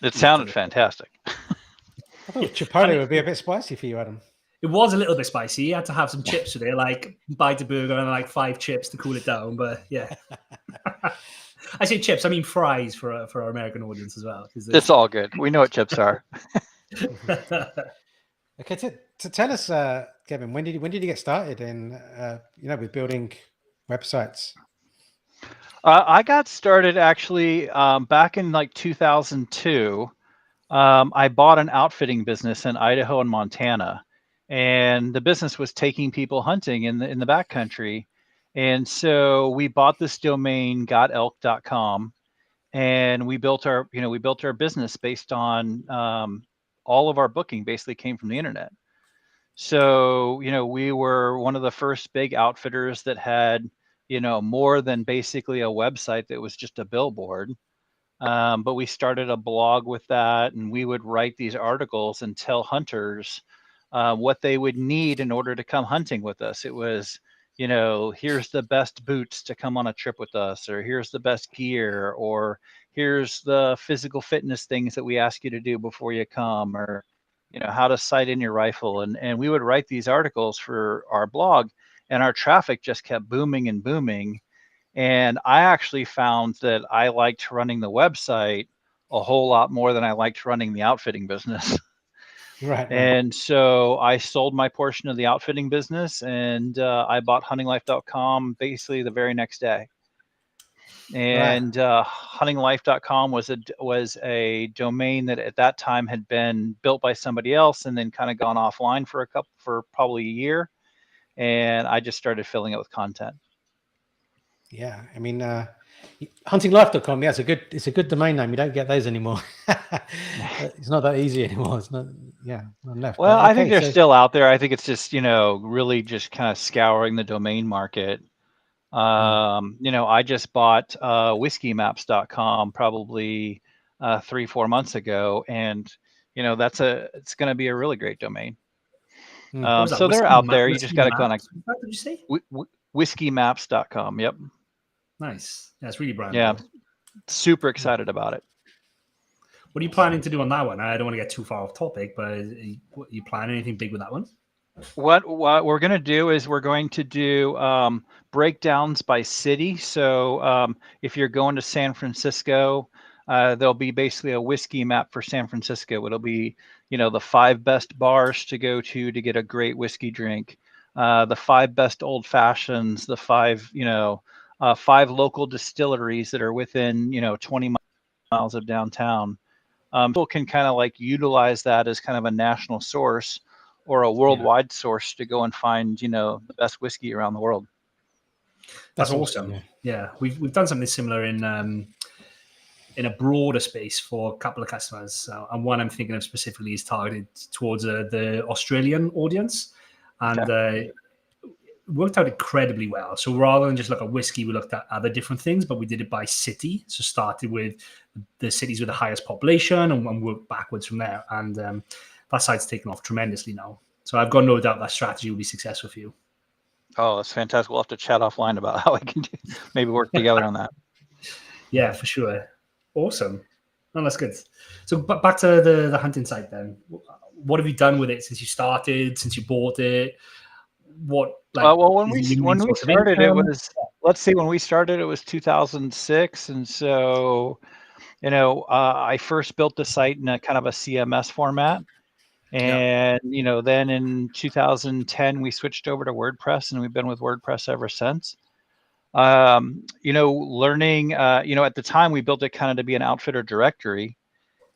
It sounded fantastic. I thought chipotle would be a bit spicy for you, Adam. It was a little bit spicy. You had to have some chips with it, like bite a burger and like 5 chips to cool it down. But yeah, I say chips. I mean fries for our American audience as well. It's all good. We know what chips are. Okay, to tell us, Kevin, when did you get started in with building websites? I got started actually back in like 2002. I bought an outfitting business in Idaho and Montana, and the business was taking people hunting in the backcountry. And so we bought this domain, gotelk.com, and we built our business based on all of our booking basically came from the internet. So, we were one of the first big outfitters that had, more than basically a website that was just a billboard. But we started a blog with that, and we would write these articles and tell hunters what they would need in order to come hunting with us. It was, here's the best boots to come on a trip with us, or here's the best gear, or here's the physical fitness things that we ask you to do before you come, or how to sight in your rifle. And we would write these articles for our blog, and our traffic just kept booming and booming. And I actually found that I liked running the website a whole lot more than I liked running the outfitting business. Right. And so I sold my portion of the outfitting business, and I bought huntinglife.com basically the very next day. And huntinglife.com was a domain that at that time had been built by somebody else and then kind of gone offline for probably a year. And I just started filling it with content. Yeah, I mean, huntinglife.com. Yeah, it's a good domain name. You don't get those anymore. It's not that easy anymore. It's not. Yeah, not left. Well, But, I think okay, they're still out there. I think it's just really just kind of scouring the domain market. I just bought whiskeymaps.com probably 3-4 months ago, and it's going to be a really great domain. What was that? So they're out there. You just got to kind of What did you say? whiskeymaps.com. Yep. Nice. Yeah, it's really brand Yeah. new. Super excited about it. What are you planning to do on that one? I don't want to get too far off topic, but are you planning anything big with that one? What we're going to do is we're going to do breakdowns by city. So if you're going to San Francisco, there'll be basically a whiskey map for San Francisco. It'll be, the 5 best bars to go to get a great whiskey drink, the 5 best old fashions, the 5, 5 local distilleries that are within, 20 miles of downtown. People can kind of like utilize that as kind of a national source or a worldwide source to go and find, the best whiskey around the world. That's awesome. Yeah, we've done something similar in a broader space for a couple of customers, and one I'm thinking of specifically is targeted towards the Australian audience, and worked out incredibly well. So rather than just look at whiskey, we looked at other different things, but we did it by city. So started with the cities with the highest population and worked backwards from there. And that site's taken off tremendously now. So I've got no doubt that strategy will be successful for you. Oh, that's fantastic. We'll have to chat offline about how we can maybe work together on that. Yeah, for sure. Awesome. No, that's good. So back to the hunting site then. What have you done with it since you started, since you bought it? Well, when we started, it was, let's see, when we started, it was 2006. And so, I first built the site in a kind of a CMS format. And, then in 2010, we switched over to WordPress, and we've been with WordPress ever since. Learning, at the time we built it kind of to be an outfitter directory,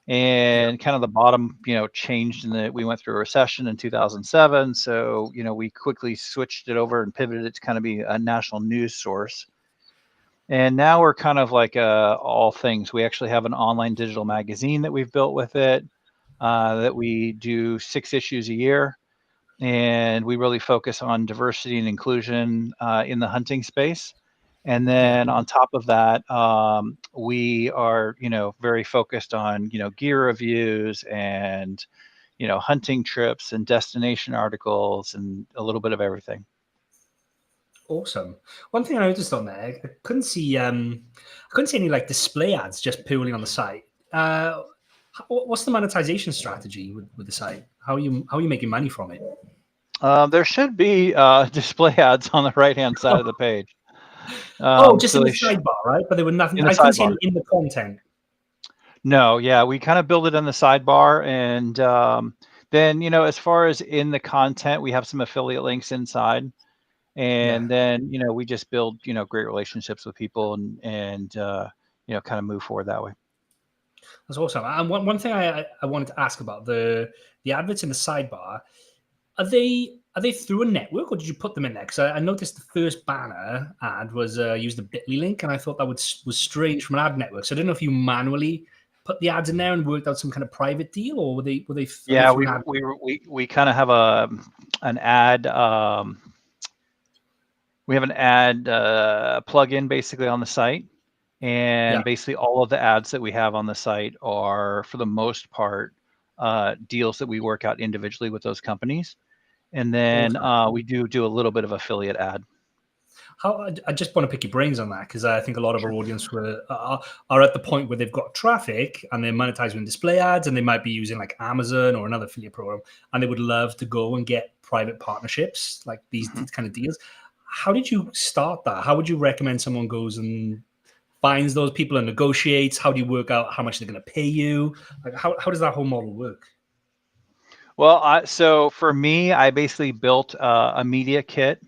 and kind of the bottom, changed in that we went through a recession in 2007. So, we quickly switched it over and pivoted it to kind of be a national news source. And now we're kind of like all things. We actually have an online digital magazine that we've built with it, that we do 6 issues a year. And we really focus on diversity and inclusion in the hunting space. And then on top of that, we are, very focused on, gear reviews and, hunting trips and destination articles and a little bit of everything. Awesome. One thing I noticed on there, I couldn't see any like display ads just purely on the site. What's the monetization strategy with the site? How are you making money from it? There should be display ads on the right-hand side of the page. Just in the sidebar, right? But there were nothing. I couldn't see any in the content. No, yeah, we kind of build it in the sidebar, and then as far as in the content, we have some affiliate links inside, and then we just build great relationships with people, and kind of move forward that way. That's awesome. And one thing I wanted to ask about the adverts in the sidebar, are they through a network, or did you put them in there? Because I noticed the first banner ad was used a Bitly link, and I thought that was strange from an ad network. So I don't know if you manually put the ads in there and worked out some kind of private deal, or were they? Yeah, we kind of have an ad. We have an ad plug-in basically on the site, and basically all of the ads that we have on the site are, for the most part, deals that we work out individually with those companies. And then Awesome. we do a little bit of affiliate ad. I just want to pick your brains on that, because I think a lot of our audience are at the point where they've got traffic and they're monetizing with display ads, and they might be using like Amazon or another affiliate program, and they would love to go and get private partnerships like these kind of deals. How did you start that? How would you recommend someone goes and finds those people and negotiates? How do you work out how much they're going to pay you? Like how does that whole model work? Well, so for me, I basically built a media kit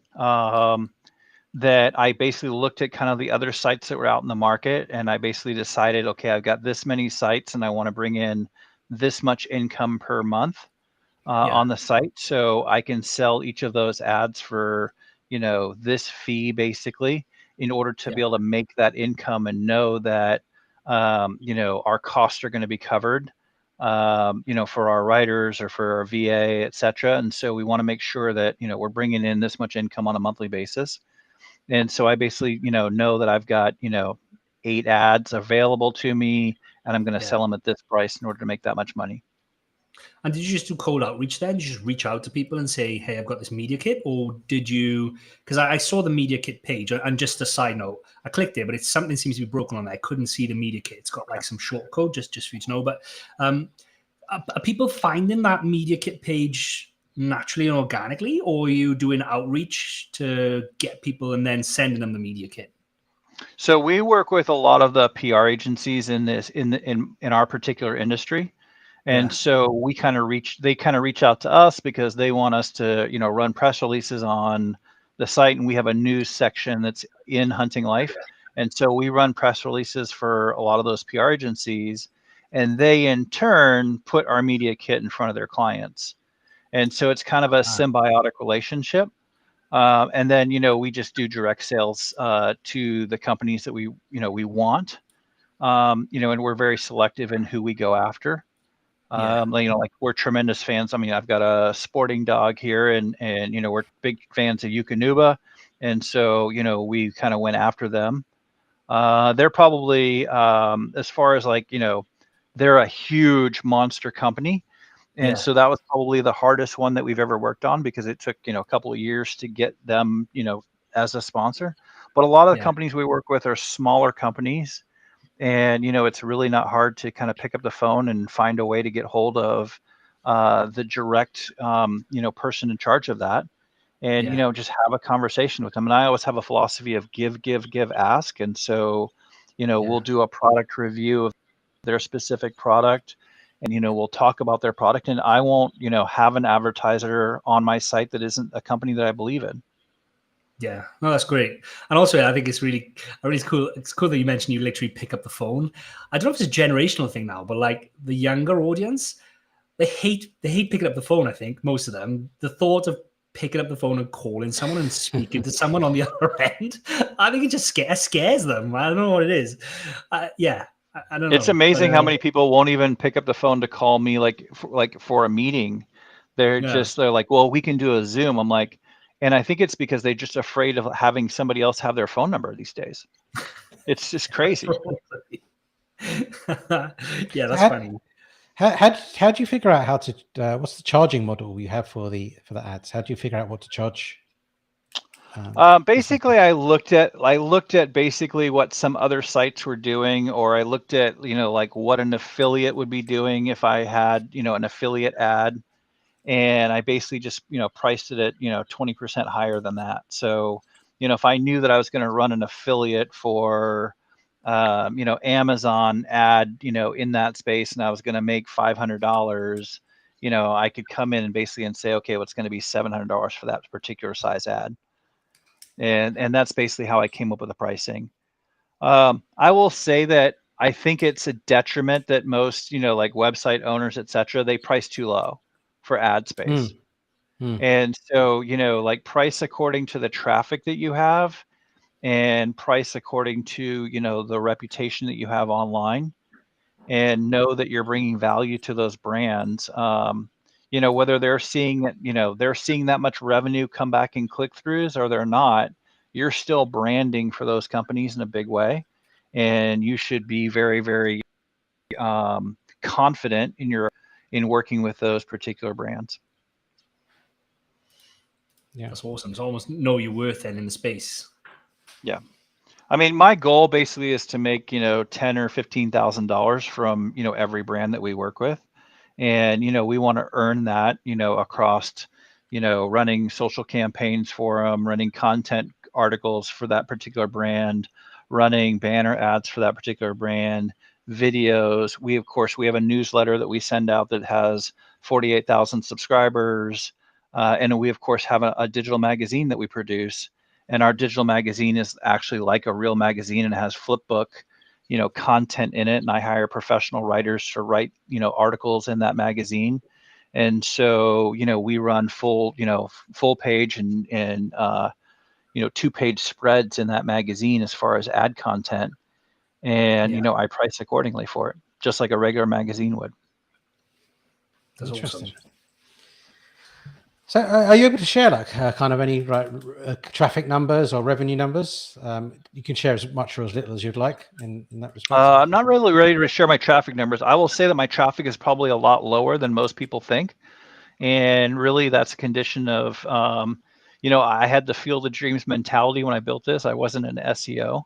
that I basically looked at kind of the other sites that were out in the market, and I basically decided, okay, I've got this many sites and I want to bring in this much income per month on the site, so I can sell each of those ads for, this fee basically, in order to be able to make that income and know that, our costs are going to be covered, for our writers or for our VA, et cetera. And so we want to make sure that, we're bringing in this much income on a monthly basis. And so I basically, know that I've got, 8 ads available to me, and I'm going to sell them at this price in order to make that much money. And did you just do cold outreach then? Did you just reach out to people and say, hey, I've got this media kit? Or did you, because I saw the media kit page, and just a side note, I clicked it, but it's something seems to be broken on there. I couldn't see the media kit. It's got like some short code, just for you to know. But are people finding that media kit page naturally and organically, or are you doing outreach to get people and then sending them the media kit? So we work with a lot of the PR agencies in our particular industry. And so they kind of reach out to us because they want us to, run press releases on the site. And we have a news section that's in Hunting Life. And so we run press releases for a lot of those PR agencies, and they in turn put our media kit in front of their clients. And so it's kind of a symbiotic relationship. And then, we just do direct sales to the companies that we want, and we're very selective in who we go after. Like we're tremendous fans. I mean, I've got a sporting dog here, and we're big fans of Eukanuba, and so we kind of went after them. They're probably as far as like they're a huge monster company, and so that was probably the hardest one that we've ever worked on, because it took a couple of years to get them as a sponsor. But a lot of the companies we work with are smaller companies. And, it's really not hard to kind of pick up the phone and find a way to get hold of the direct, person in charge of that, and, just have a conversation with them. And I always have a philosophy of give, ask. And so, we'll do a product review of their specific product, and, we'll talk about their product. And I won't, have an advertiser on my site that isn't a company that I believe in. Yeah, no, that's great. And also, I think it's really cool. It's cool that you mentioned you literally pick up the phone. I don't know if it's a generational thing now, but like the younger audience, they hate picking up the phone. I think most of them, the thought of picking up the phone and calling someone and speaking to someone on the other end, I think it just scares them. I don't know what it is. I don't know. It's amazing how many people won't even pick up the phone to call me for a meeting. They're like, well, we can do a Zoom. I'm like, and I think it's because they're just afraid of having somebody else have their phone number these days. It's just crazy. Yeah, that's funny. How do you figure out how to what's the charging model you have for the ads? How do you figure out what to charge? Basically, I looked at basically what some other sites were doing, or I looked at like what an affiliate would be doing if I had an affiliate ad. And I basically just, priced it at, 20% higher than that. So, if I knew that I was going to run an affiliate for, Amazon ad, in that space, and I was going to make $500, I could come in and basically say, okay, what's going to be $700 for that particular size ad. And that's basically how I came up with the pricing. I will say that I think it's a detriment that most, like website owners, et cetera, they price too low for ad space. And so, like price according to the traffic that you have, and price according to, the reputation that you have online, and know that you're bringing value to those brands. Whether they're seeing that, they're seeing that much revenue come back in click-throughs or they're not, you're still branding for those companies in a big way. And you should be very, very confident in in working with those particular brands. Yeah. That's awesome. So almost know your worth then in the space. Yeah. I mean, my goal basically is to make, $10,000 or $15,000 from, every brand that we work with. And, we want to earn that, across, running social campaigns for them, running content articles for that particular brand, running banner ads for that particular brand, videos. We have a newsletter that we send out that has 48,000 subscribers. And we, of course, have a digital magazine that we produce. And our digital magazine is actually like a real magazine and it has flipbook, content in it. And I hire professional writers to write, articles in that magazine. And so, we run full page and 2-page spreads in that magazine as far as ad content. And, I price accordingly for it, just like a regular magazine would. That's Interesting. awesome. So, are you able to share kind of any traffic numbers or revenue numbers? You can share as much or as little as you'd like in that respect. I'm not really ready to share my traffic numbers. I will say that my traffic is probably a lot lower than most people think, and really that's a condition of, I had the Field of Dreams mentality when I built this. I wasn't an SEO.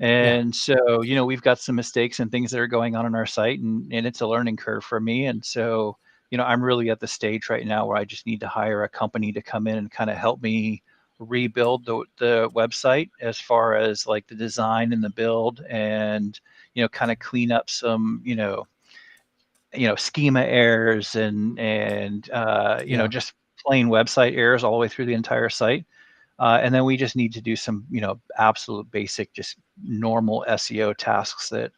And so, we've got some mistakes and things that are going on our site, and it's a learning curve for me. And so, I'm really at the stage right now where I just need to hire a company to come in and kind of help me rebuild the website as far as like the design and the build, and, kind of clean up some, schema errors and just plain website errors all the way through the entire site. And then we just need to do some, absolute basic, just normal SEO tasks that,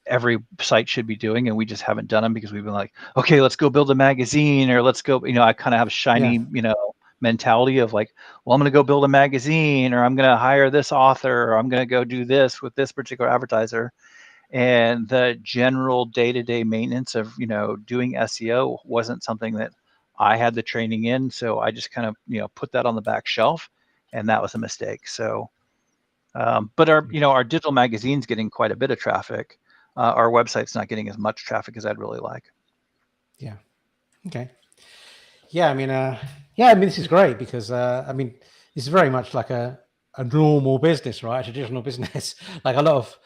every site should be doing. And we just haven't done them because we've been like, okay, let's go build a magazine, or let's go, I kind of have a shiny, mentality of like, well, I'm going to go build a magazine, or I'm going to hire this author, or I'm going to go do this with this particular advertiser. And the general day-to-day maintenance of, doing SEO wasn't something that I had the training in. So I just kind of, put that on the back shelf, and that was a mistake. So, but our digital magazine's getting quite a bit of traffic. Our website's not getting as much traffic as I'd really like. Yeah. Okay. Yeah. I mean, this is great because, this is very much like a normal business, right? A traditional business. Like a lot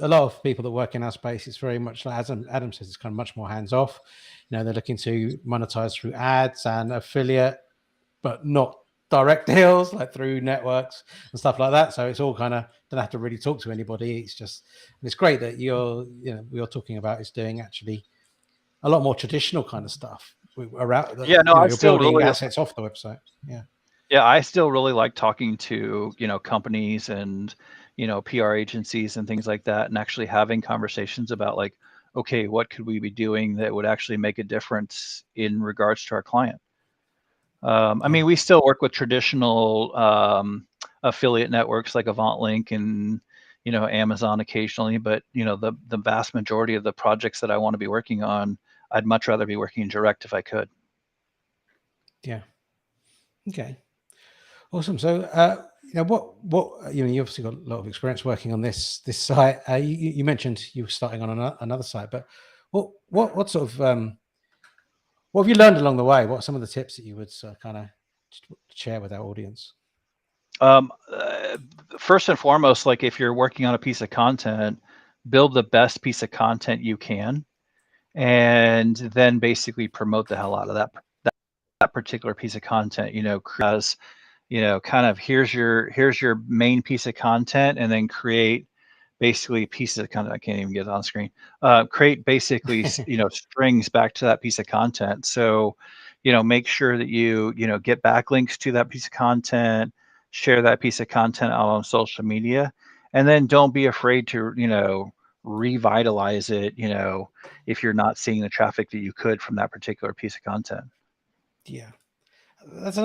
of people that work in our space, it's very much like, as Adam says, it's kind of much more hands off. They're looking to monetize through ads and affiliate, but not direct deals, like through networks and stuff like that. So it's all kind of, don't have to really talk to anybody. It's just, it's great that you're talking about is doing actually a lot more traditional kind of stuff around. You're building really assets off the website. Yeah. Yeah, I still really like talking to, companies and, PR agencies and things like that, and actually having conversations about like, okay, what could we be doing that would actually make a difference in regards to our client? I mean, we still work with traditional affiliate networks like AvantLink and, Amazon occasionally, but, the vast majority of the projects that I want to be working on, I'd much rather be working direct if I could. Yeah. Okay. Awesome. So, what you obviously got a lot of experience working on this site. You mentioned you were starting on another site, but what sort of what have you learned along the way? What are some of the tips that you would kind of share with our audience? First and foremost, like if you're working on a piece of content, build the best piece of content you can, and then basically promote the hell out of that particular piece of content. As kind of here's your main piece of content, and then create basically pieces of content. I can't even get it on screen. Create basically strings back to that piece of content. So make sure that you get backlinks to that piece of content, share that piece of content out on social media, and then don't be afraid to revitalize it if you're not seeing the traffic that you could from that particular piece of content. Yeah. That's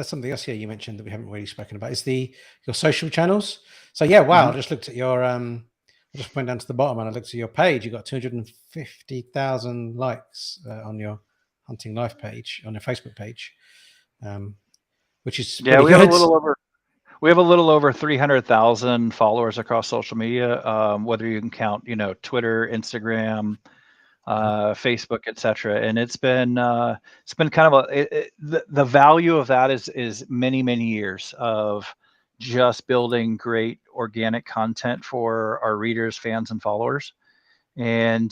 something else here you mentioned that we haven't really spoken about is your social channels. So wow, Mm-hmm. I just looked at your I just went down to the bottom and I looked at your page. You got 250,000 likes on your Hunting Life page, on your Facebook page, which is we good. have a little over 300,000 followers across social media, whether you can count Twitter, Instagram, Facebook, etc. And it's been kind of the value of that is many years of just building great organic content for our readers, fans, and followers, and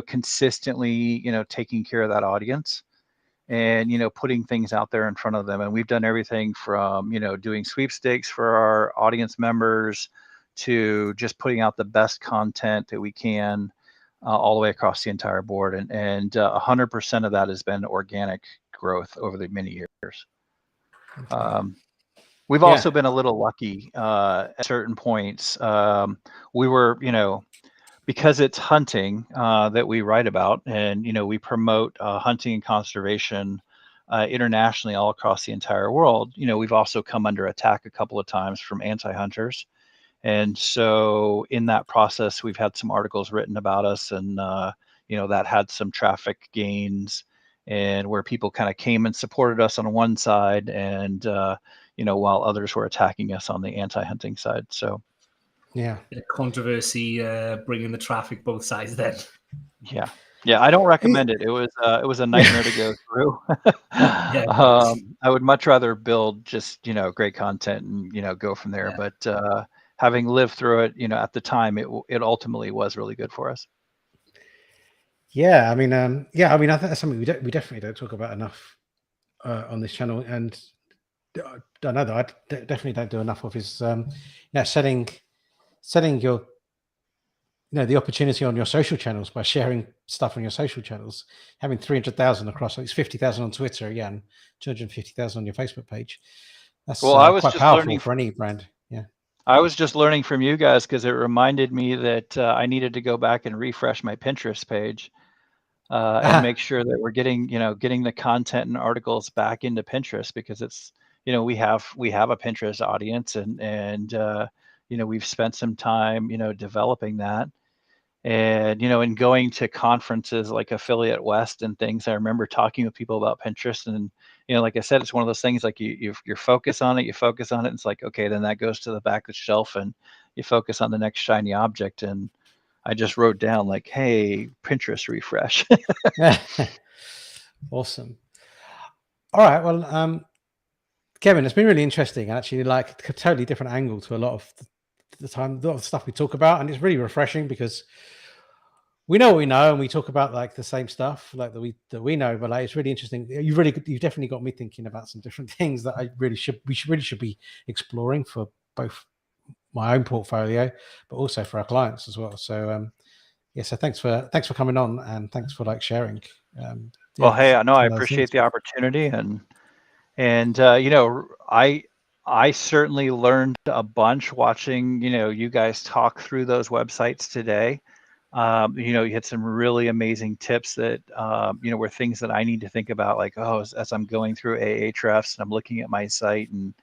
consistently taking care of that audience, and putting things out there in front of them. And we've done everything from doing sweepstakes for our audience members to just putting out the best content that we can, all the way across the entire board. And 100% of that has been organic growth over the many years. We've also been a little lucky at certain points. We were, because it's hunting that we write about, and we promote hunting and conservation internationally all across the entire world. We've also come under attack a couple of times from anti-hunters, and so in that process, we've had some articles written about us, and that had some traffic gains, and where people kind of came and supported us on one side, and while others were attacking us on the anti-hunting side. So. Yeah, controversy bringing the traffic both sides then. Yeah, I don't recommend it. It was a nightmare to go through. I would much rather build just great content and go from there. Yeah. But having lived through it, at the time, it ultimately was really good for us. Yeah, I mean, I think that's something we definitely don't talk about enough on this channel, and I don't know, I definitely don't do enough of is setting your the opportunity on your social channels by sharing stuff on your social channels, having 300,000 across, so it's 50,000 on Twitter, and 250,000 on your Facebook page. That's quite powerful for any brand. Yeah, I was just learning from you guys because it reminded me that I needed to go back and refresh my Pinterest page and make sure that we're getting the content and articles back into Pinterest, because it's we have a Pinterest audience, and we've spent some time developing that. And in going to conferences like Affiliate West and things, I remember talking with people about Pinterest, and like I said, it's one of those things, like you focus on it, and it's like, okay, then that goes to the back of the shelf, and you focus on the next shiny object. And I just wrote down, like, hey, Pinterest refresh. Awesome. All right, well, Kevin, it's been really interesting, and actually like a totally different angle to a lot of the stuff we talk about, and it's really refreshing because we know what we know, and we talk about like the same stuff like that we know, but like it's really interesting. You've definitely got me thinking about some different things that we should be exploring for both my own portfolio, but also for our clients as well. So so thanks for coming on, and thanks for like sharing. Well, hey, I know I appreciate the opportunity, and I certainly learned a bunch watching you guys talk through those websites today. You had some really amazing tips that were things that I need to think about, like, as I'm going through Ahrefs and I'm looking at my site and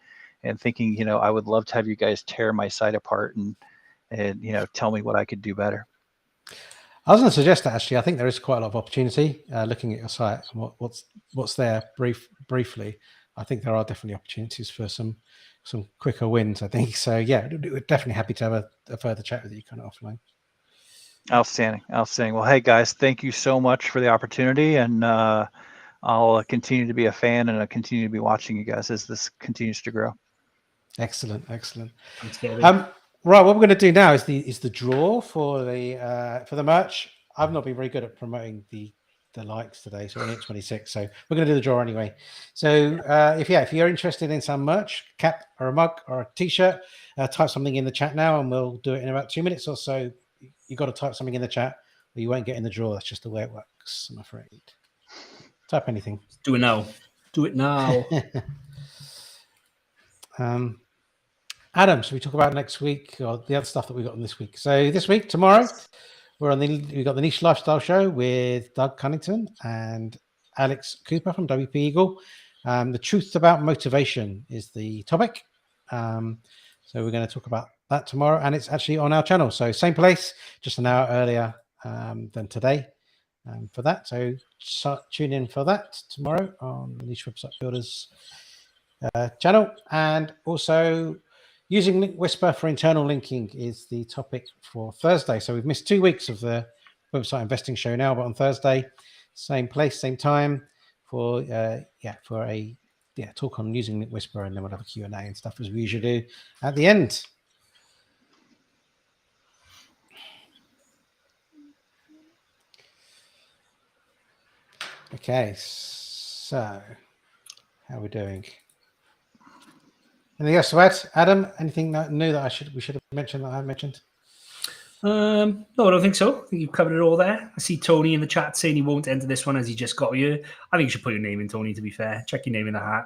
thinking, I would love to have you guys tear my site apart and tell me what I could do better. I was going to suggest that actually, I think there is quite a lot of opportunity looking at your site and what's there briefly. I think there are definitely opportunities for some quicker wins, I think. So yeah, we're definitely happy to have a further chat with you kind of offline. Outstanding. Well, hey guys, thank you so much for the opportunity, and I'll continue to be a fan, and I'll continue to be watching you guys as this continues to grow. Excellent. Right, what we're going to do now is the draw for the merch. I've not been very good at promoting the likes today, so we're only at 26. So we're going to do the draw anyway. So if you're interested in some merch, cap or a mug or a t-shirt, type something in the chat now, and we'll do it in about 2 minutes or so. You got to type something in the chat, or you won't get in the draw. That's just the way it works, I'm afraid. Type anything. Do it now. Adam, should we talk about next week or the other stuff that we got on this week? So this week, tomorrow, we got the Niche Lifestyle Show with Doug Cunnington and Alex Cooper from WP Eagle. The truth about motivation is the topic. So we're going to talk about that tomorrow, and it's actually on our channel. So same place, just an hour earlier than today for that. So tune in for that tomorrow on the Niche Website Builders channel. And also using Link Whisper for internal linking is the topic for Thursday. So we've missed 2 weeks of the website investing show now, but on Thursday, same place, same time for a talk on using Whisper, and then we'll have a Q&A and stuff as we usually do at the end. Okay, so how are we doing? Anything else to add, Adam? Anything new that we should have mentioned that I mentioned? No, I don't think so. I think you've covered it all there. I see Tony in the chat saying he won't enter this one as he just got here. I think you should put your name in, Tony, to be fair. Check your name in the hat.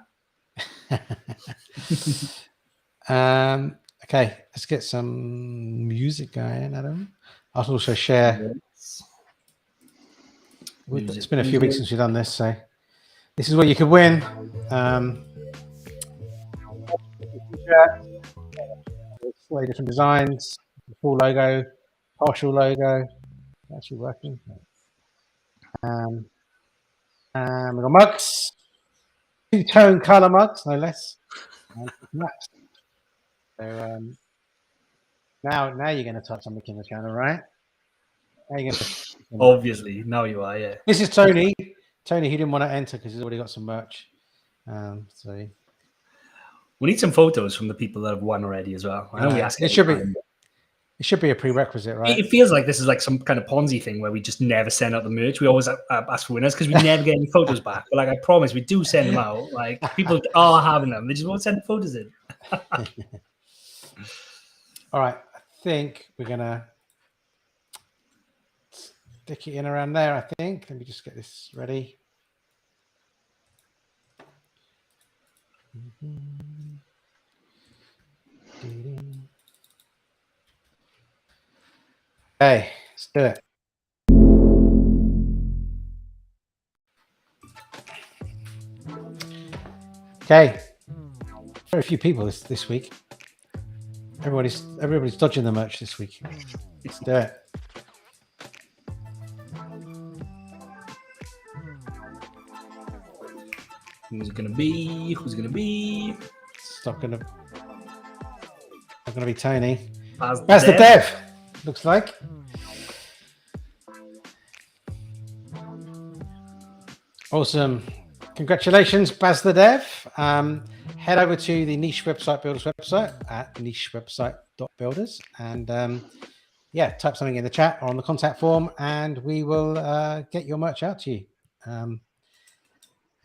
Okay, let's get some music going, Adam. I'll also share. It's been a few weeks since we've done this, so this is what you could win. Slightly different designs, the full logo, partial logo, actually working. We've got mugs, two-tone color mugs, no less. So now you're going to type something in the channel, right? Now you're going to obviously, now you are, yeah. This is Tony. Tony, he didn't want to enter because he's already got some merch. So we need some photos from the people that have won already as well. I know we ask it should be a prerequisite, right? It feels like this is like some kind of Ponzi thing where we just never send out the merch. We always ask for winners because we never get any photos back. But like I promise, we do send them out. Like people are having them, they just won't send photos in. All right, I think we're gonna stick it in around there. I think. Let me just get this ready. Okay, let's do it. Okay, very few people this week. Everybody's dodging the merch this week. Let's do it. Who's it gonna be? Who's it gonna be? It's not gonna be Tony. That's the dev. Looks like. Awesome. Congratulations, Baz the Dev. Head over to the Niche Website Builders website at nichewebsite.builders and type something in the chat or on the contact form and we will get your merch out to you.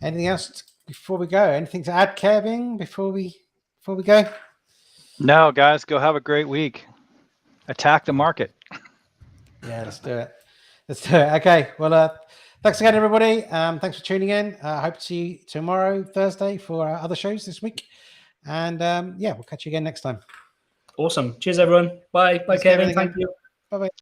Anything else before we go? Anything to add, Kevin, before we go? No, guys, go have a great week. Attack the market. Yeah, let's do it. Okay. Well, thanks again, everybody. Thanks for tuning in. I hope to see you tomorrow, Thursday, for our other shows this week. And we'll catch you again next time. Awesome. Cheers, everyone. Bye. Bye, Kevin. Thank you. Bye-bye.